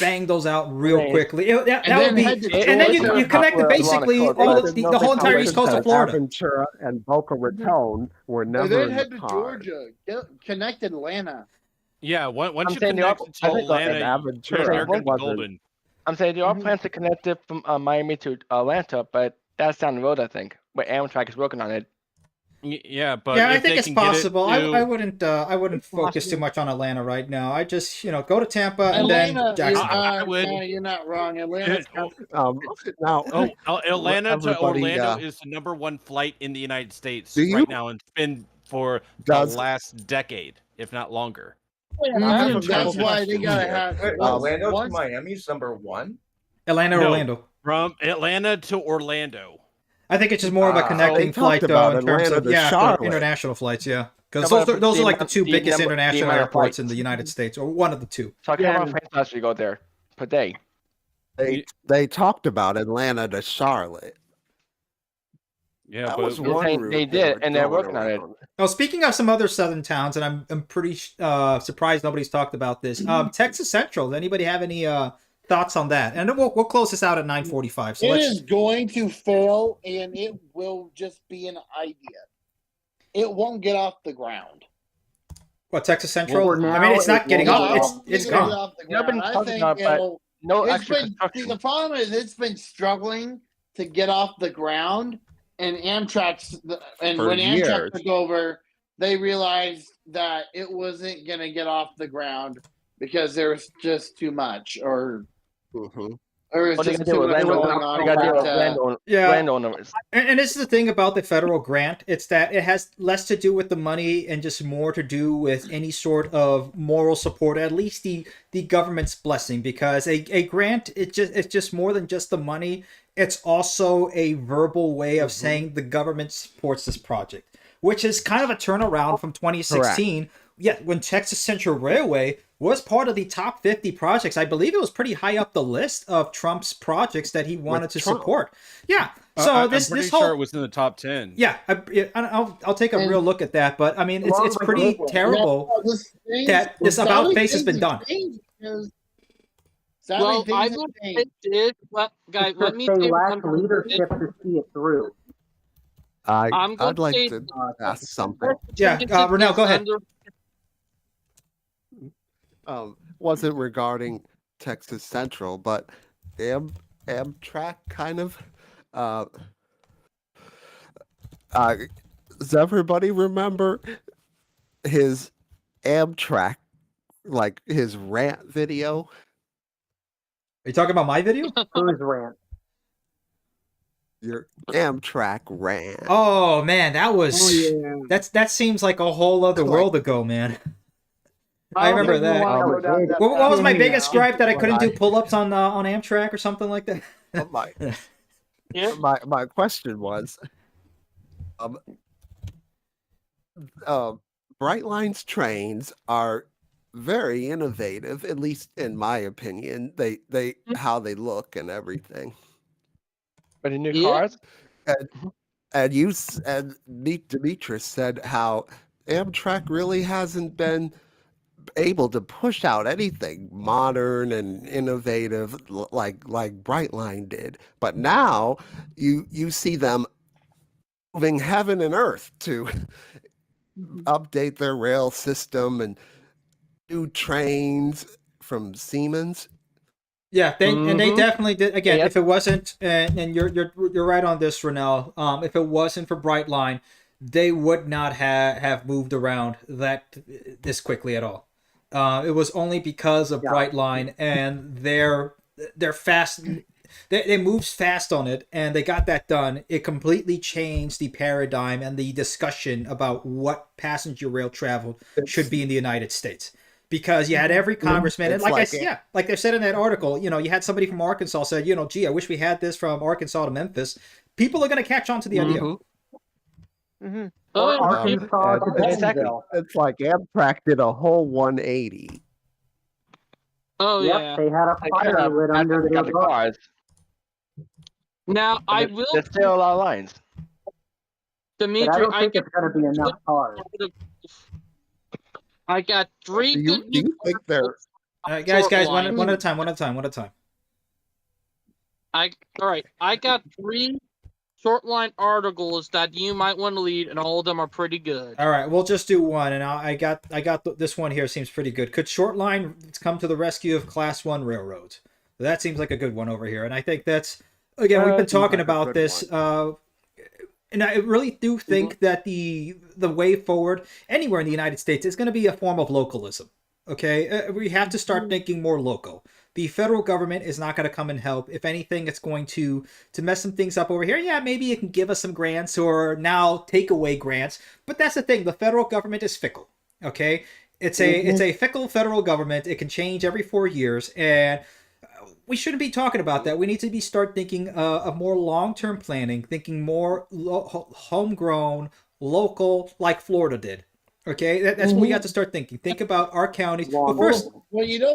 bang those out real quickly. That would be, and then you connect basically all the whole entire East Coast of Florida. Ventura and Boca Raton were never. Then head to Georgia. Connect Atlanta. Yeah, once you connect to Atlanta, you're going to be golden. I'm saying there are plans to connect it from Miami to Atlanta, but that's down the road, I think. But Amtrak is working on it. Yeah, but I think it's possible. I wouldn't focus too much on Atlanta right now. I just go to Tampa and then Jacksonville. You're not wrong. Atlanta. Atlanta to Orlando is the #1 flight in the United States right now, and it's been for the last decade, if not longer. That's why they gotta have Orlando to Miami's #1. Orlando. From Atlanta to Orlando. I think it's just more of a connecting they flight, talked though, about in terms Atlanta of to Charlotte. international flights. Yeah, because How those about are like the the two biggest number- the international amount of airports in flights? the United States, or one of the two. So how many flights actually go there per day? They talked about Atlanta to Charlotte. Yeah, That but was one They route did, were and they're going working on it. around. Oh, speaking of some other southern towns, and I'm pretty surprised nobody's talked about this. Texas Central. Does anybody have any thoughts on that? And then we'll close this out at 9:45. So It let's. is going to fail, and it will just be an idea. It won't get off the ground. What, Texas Central? Well, I mean, it's not getting No, off. I don't It's think it'll get gone. off the They've been ground. I talking think about, but it'll. no It's extra been, construction. the problem is it's been struggling to get off the ground, and Amtrak's and For when years. Amtrak took over, they realized that it wasn't going to get off the ground because there was just too much, or Mhm. or it was What they just gotta do too with much going landowners? on. They gotta deal with that, Yeah. landowners. And this is the thing about the federal grant. It's that it has less to do with the money and just more to do with any sort of moral support, at least the government's blessing. Because a grant, it's just more than just the money. It's also a verbal way of saying the government supports this project, which is kind of a turnaround from 2016. Yeah, when Texas Central Railway was part of the top 50 projects. I believe it was pretty high up the list of Trump's projects that he wanted to Trump. support. Yeah. So I'm this pretty whole sure it was in the top 10. yeah, I'll take a real look at that, but I mean, it's pretty Yeah, terrible that this about face has been done. Well, I will say this, guys. Let me they say lack one thing. leadership to see it through. I'm gonna I'd like say- to ask something. Yeah, Renell, go ahead. Wasn't regarding Texas Central, but Amtrak kind of. Does everybody remember his Amtrak, like his rant video? Are you talking about my video? Who's rant? Your Amtrak rant. Oh man, that was that seems like a whole other world ago, man. I remember that. What was my biggest gripe, that I couldn't do pull-ups on Amtrak or something like that? My question was, Brightline's trains are very innovative, at least in my opinion. They how they look and everything. But the new cars? And you and Demetrius said how Amtrak really hasn't been able to push out anything modern and innovative like Brightline did. But now you see them moving heaven and earth to update their rail system and new trains from Siemens. Yeah, and they definitely did. Again, Yep. if it wasn't, and you're right on this, Renell. If it wasn't for Brightline, they would not have moved around this quickly at all. It was only because of Brightline and they're fast. They moved fast on it, and they got that done. It completely changed the paradigm and the discussion about what passenger rail travel should be in the United States. Because you had every congressman, and like they said in that article, you had somebody from Arkansas said, gee, I wish we had this from Arkansas to Memphis. People are going to catch on to the idea. Arkansas to Exactly. Bentonville. It's like Amtrak did a whole 180. Oh Yep, yeah. they had a fire lit under their the butt. cars. Now I will. There's still a lot of lines. But I Dimitri, don't think it's going to be enough cars. I got three Do good you think they're Guys, Short one line. at a time. All right. I got three short line articles that you might want to read, and all of them are pretty good. All right, we'll just do one, and I got this one here. Seems pretty good. Could short line come to the rescue of Class 1 railroads? That seems like a good one over here, and I think that's again we've been talking about this. And I really do think that the way forward anywhere in the United States is going to be a form of localism. Okay, we have to start thinking more local. The federal government is not going to come and help. If anything, it's going to mess some things up over here. Yeah, maybe it can give us some grants or now take away grants. But that's the thing. The federal government is fickle. Okay, it's a fickle federal government. It can change every 4 years. And we shouldn't be talking about that. We need to start thinking of more long-term planning, thinking more homegrown, local, like Florida did. Okay, that's what we got to start thinking. Think about our counties. Well, first,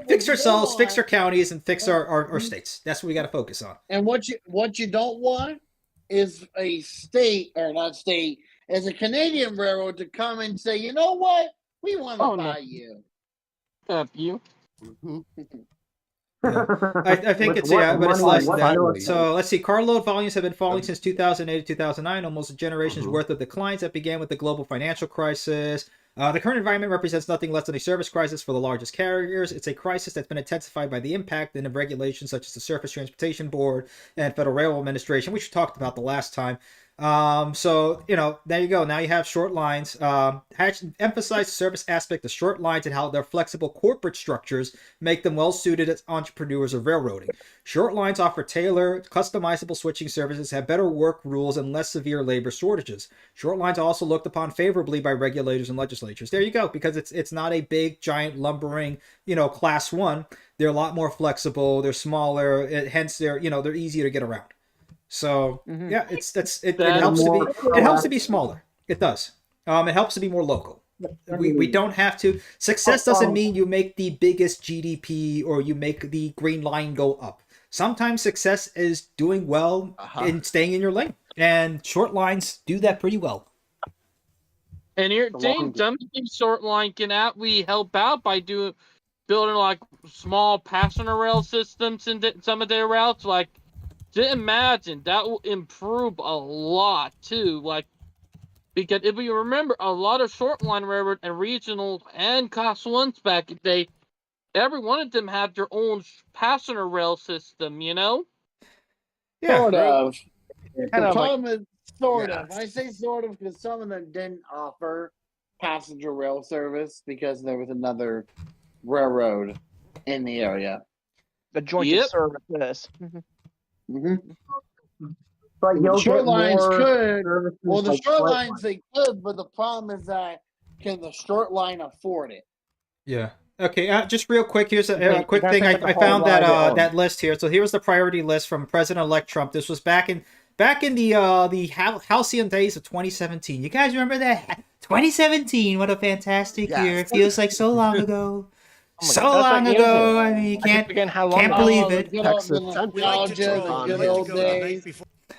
fix ourselves, fix our counties, and fix our states. That's what we got to focus on. And what you don't want is a state, or not state, as a Canadian railroad to come and say, you know what, we want to buy you. You. Yeah. I think it's but it's less than that. So let's see. Carload volumes have been falling since 2008 to 2009, almost a generation's worth of declines that began with the global financial crisis. The current environment represents nothing less than a service crisis for the largest carriers. It's a crisis that's been intensified by the impact of regulations such as the Surface Transportation Board and Federal Railroad Administration, which we talked about the last time. So, there you go. Now you have short lines. Emphasize the service aspect of short lines and how their flexible corporate structures make them well suited as entrepreneurs of railroading. Short lines offer tailored, customizable switching services, have better work rules, and less severe labor shortages. Short lines are also looked upon favorably by regulators and legislatures. There you go, because it's not a big, giant, lumbering, class one. They're a lot more flexible. They're smaller. Hence, they're easier to get around. So yeah, it helps to be smaller. It does. It helps to be more local. We don't have to. Success doesn't mean you make the biggest GDP or you make the green line go up. Sometimes success is doing well and staying in your lane, and short lines do that pretty well. And you're saying something short line can we help out by building like small passenger rail systems in some of their routes, like. To imagine that will improve a lot too, because if you remember, a lot of short line railroad and regional and class ones back in the day, every one of them had their own passenger rail system, Yeah, sort of. Kind The of problem is sort of. I say sort of because some of them didn't offer passenger rail service because there was another railroad in the area. The joint service. But The short lines could. services Well, the like short flight lines they could, but the problem is that can the short line afford it? Yeah. Okay, just real quick, here's a quick thing. I found that list here. So here's the priority list from President-elect Trump. This was back in the halcyon days of 2017. You guys remember that? 2017, what a fantastic year. It feels like so long ago. So long ago. I mean, you can't believe it.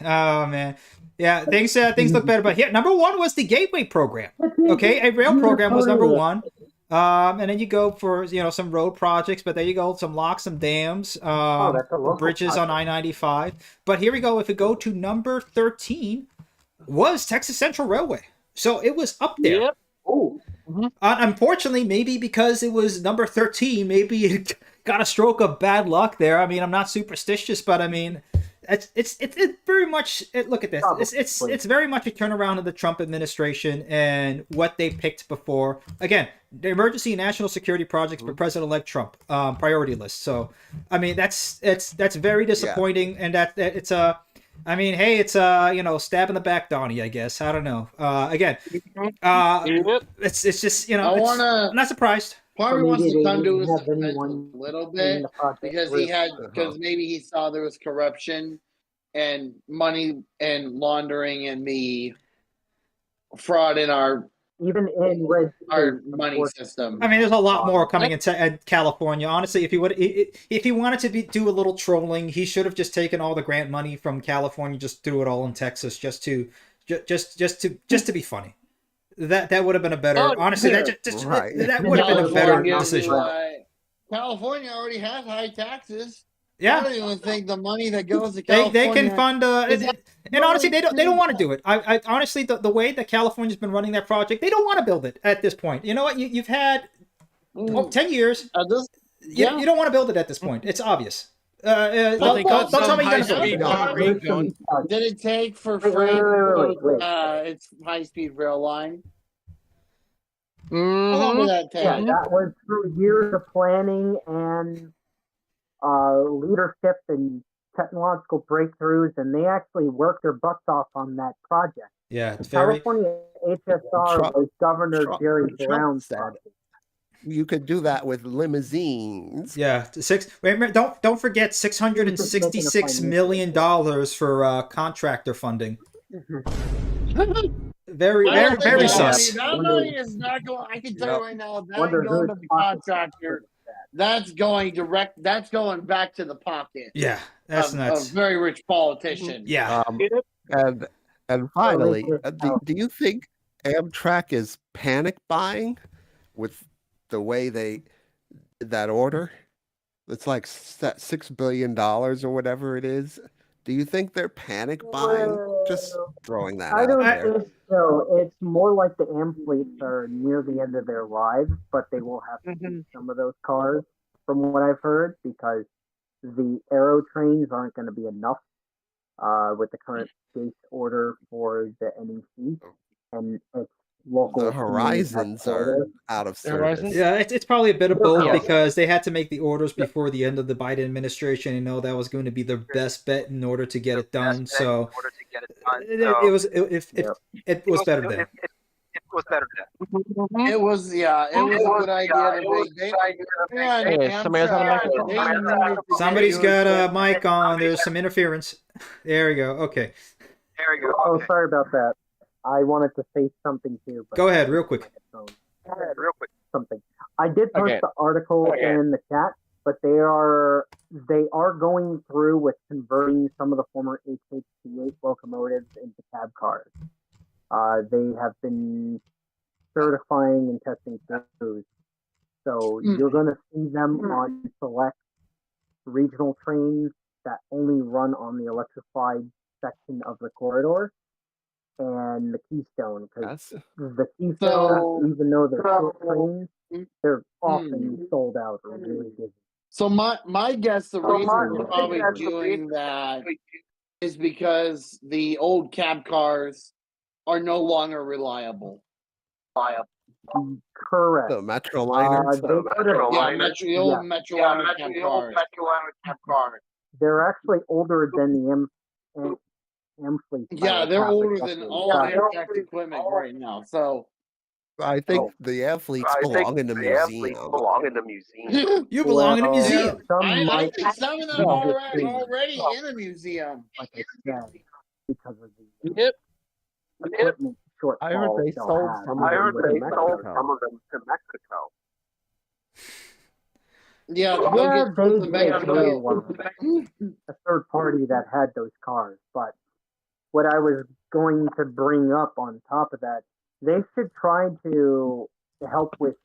Oh man. Yeah, things look better, but here number one was the Gateway program. Okay, a rail program was number one. And then you go for some road projects, but there you go, some locks, some dams, bridges on I-95. But here we go. If we go to number 13, was Texas Central Railway. So it was up there. Yep. Oh. Unfortunately, maybe because it was number 13, maybe it got a stroke of bad luck there. I mean, I'm not superstitious, but I mean, it's very much. Look at this. It's very much a turnaround of the Trump administration and what they picked before. Again, the emergency and national security projects for President-elect Trump priority list. So, I mean, that's very disappointing, and that it's a. I mean, hey, it's stab in the back, Donnie. I guess I don't know. Again, it's just I'm not surprised. Part wants to come to his defense a little bit because maybe he saw there was corruption and money and laundering and the fraud in our money system. I mean, there's a lot more coming into California. Honestly, if he wanted to do a little trolling, he should have just taken all the grant money from California, just threw it all in Texas, just to be funny. That would have been a better. Honestly, that would have been a better decision. California already has high taxes. Yeah, I don't even think the money that goes to California. They can fund. And honestly, they don't want to do it. I honestly, the way that California's been running that project, they don't want to build it at this point. You know what? You've had 10 years. You don't want to build it at this point. It's obvious. Don't tell me you're gonna. Did it take for free? It's high-speed rail line. How long did that take? Yeah, that was through years of planning and leadership and technological breakthroughs, and they actually worked their butts off on that project. Yeah, it's very. California HSR was Governor Jerry Brown's project. You could do that with limousines. Yeah, don't forget $666 million for contractor funding. Very sus. That money is not going. I can tell you right now, that ain't going to the contractor. That's going direct. That's going back to the pocket. Yeah, that's nuts. A very rich politician. Yeah. And finally, do you think Amtrak is panic buying with the way they did that order? It's like $6 billion or whatever it is. Do you think they're panic buying? Just throwing that out there. think so. It's more like the AM fleets are near the end of their lives, but they will have to keep some of those cars, from what I've heard, because the aero trains aren't going to be enough with the current base order for the NEC, and it's local. The Horizons are out of service. Yeah, it's probably a bit of both because they had to make the orders before the end of the Biden administration. You know, that was going to be their best bet in order to get it done. So it was better then. It was a good idea. Somebody's got a mic on. There's some interference. There we go. Okay. Oh, sorry about that. I wanted to say something too. But Go ahead, real quick. Something. I did post the article in the chat, but they are going through with converting some of the former HHT8 locomotives into cab cars. They have been certifying and testing those. So you're going to see them on select regional trains that only run on the electrified section of the corridor and the Keystone. Because the Keystone, even though they're short trains, they're often sold out or really busy. So my guess, the reason we're probably doing that is because the old cab cars are no longer reliable. Correct. The Metroliners. The old Metroliner cab cars. They're actually older than the M fleet. Yeah, they're older than all the Amtrak equipment right now. So I think the athletes belong in the museum. You belong in a museum. I think some of them are already in a museum. Like I said, because of the Yep. I heard they sold some of them to Mexico. Yeah, a third party that had those cars. But what I was going to bring up on top of that, they should try to help with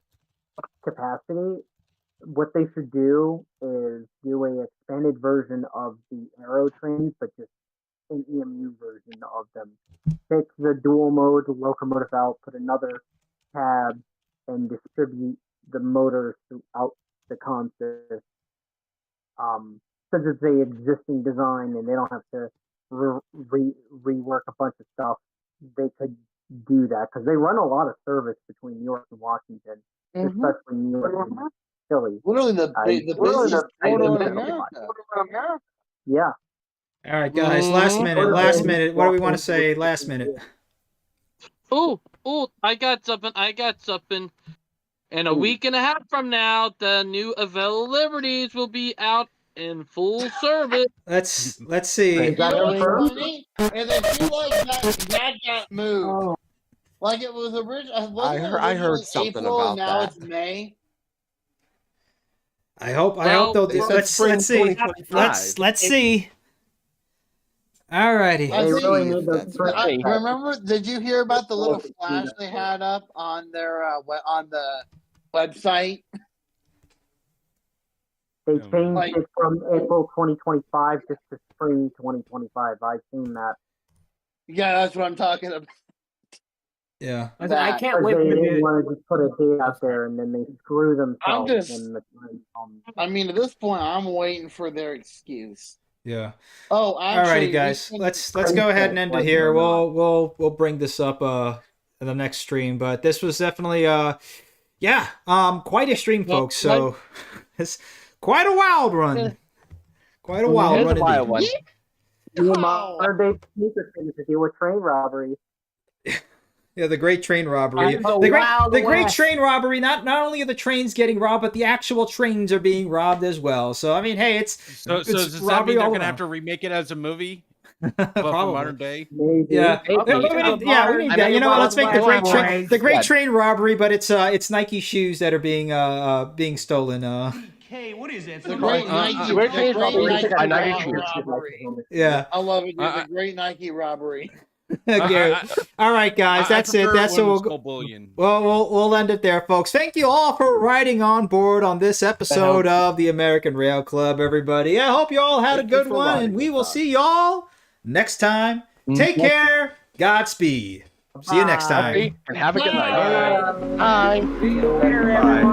capacity. What they should do is do a expanded version of the Aero trains, but just an EMU version of them. Take the dual mode locomotive out, put another cab, and distribute the motors throughout the consist. Since it's a existing design and they don't have to rework a bunch of stuff, they could do that because they run a lot of service between New York and Washington, especially New York and Philly. Literally the busiest port in America. Yeah. All right, guys. Last minute. What do we want to say? Last minute. Oh, I got something. In a week and a half from now, the new Avella Liberties will be out in full service. Let's see. And they feel like that got moved. Like it was original. I heard something April, about now that. It's May. I hope they'll do. Let's see. Let's see. Alrighty. Remember? Did you hear about the little flash they had up on their on the website? They changed it from April 2025 just to spring 2025. I've seen that. Yeah, that's what I'm talking about. Yeah. I can't wait. They didn't want to just put a date out there and then they screw themselves. I mean, at this point, I'm waiting for their excuse. Yeah. Oh, actually, alrighty, guys. Let's go ahead and end it here. We'll bring this up in the next stream, but this was definitely quite a stream, folks. So it's quite a wild run. Quite a wild run indeed. Modern day sneaker things to deal with train robberies. Yeah, the great train robbery. And the The Wild great West. train robbery. Not only are the trains getting robbed, but the actual trains are being robbed as well. So I mean, hey, it's So does that robbery mean they're all gonna around. have to remake it as a movie? But for Probably. modern day? Maybe. Yeah, Maybe. we need that. You know what? Let's make the great train robbery, but it's Nike shoes that are being stolen. Hey, what is that? The Some great robbery? Nike, Great the train great robbery. Nike Nike shoes. robbery. Yeah. I love it, dude. The great Nike robbery. Gary. All right, guys, that's it. That's what we'll go. Bullion. Well, we'll end it there, folks. Thank you all for riding on board on this episode of the American Rail Club, everybody. I hope you all had a good one, and we will see y'all next time. Take care. Godspeed. See you next time. And have a good night. Bye. See you later, everyone.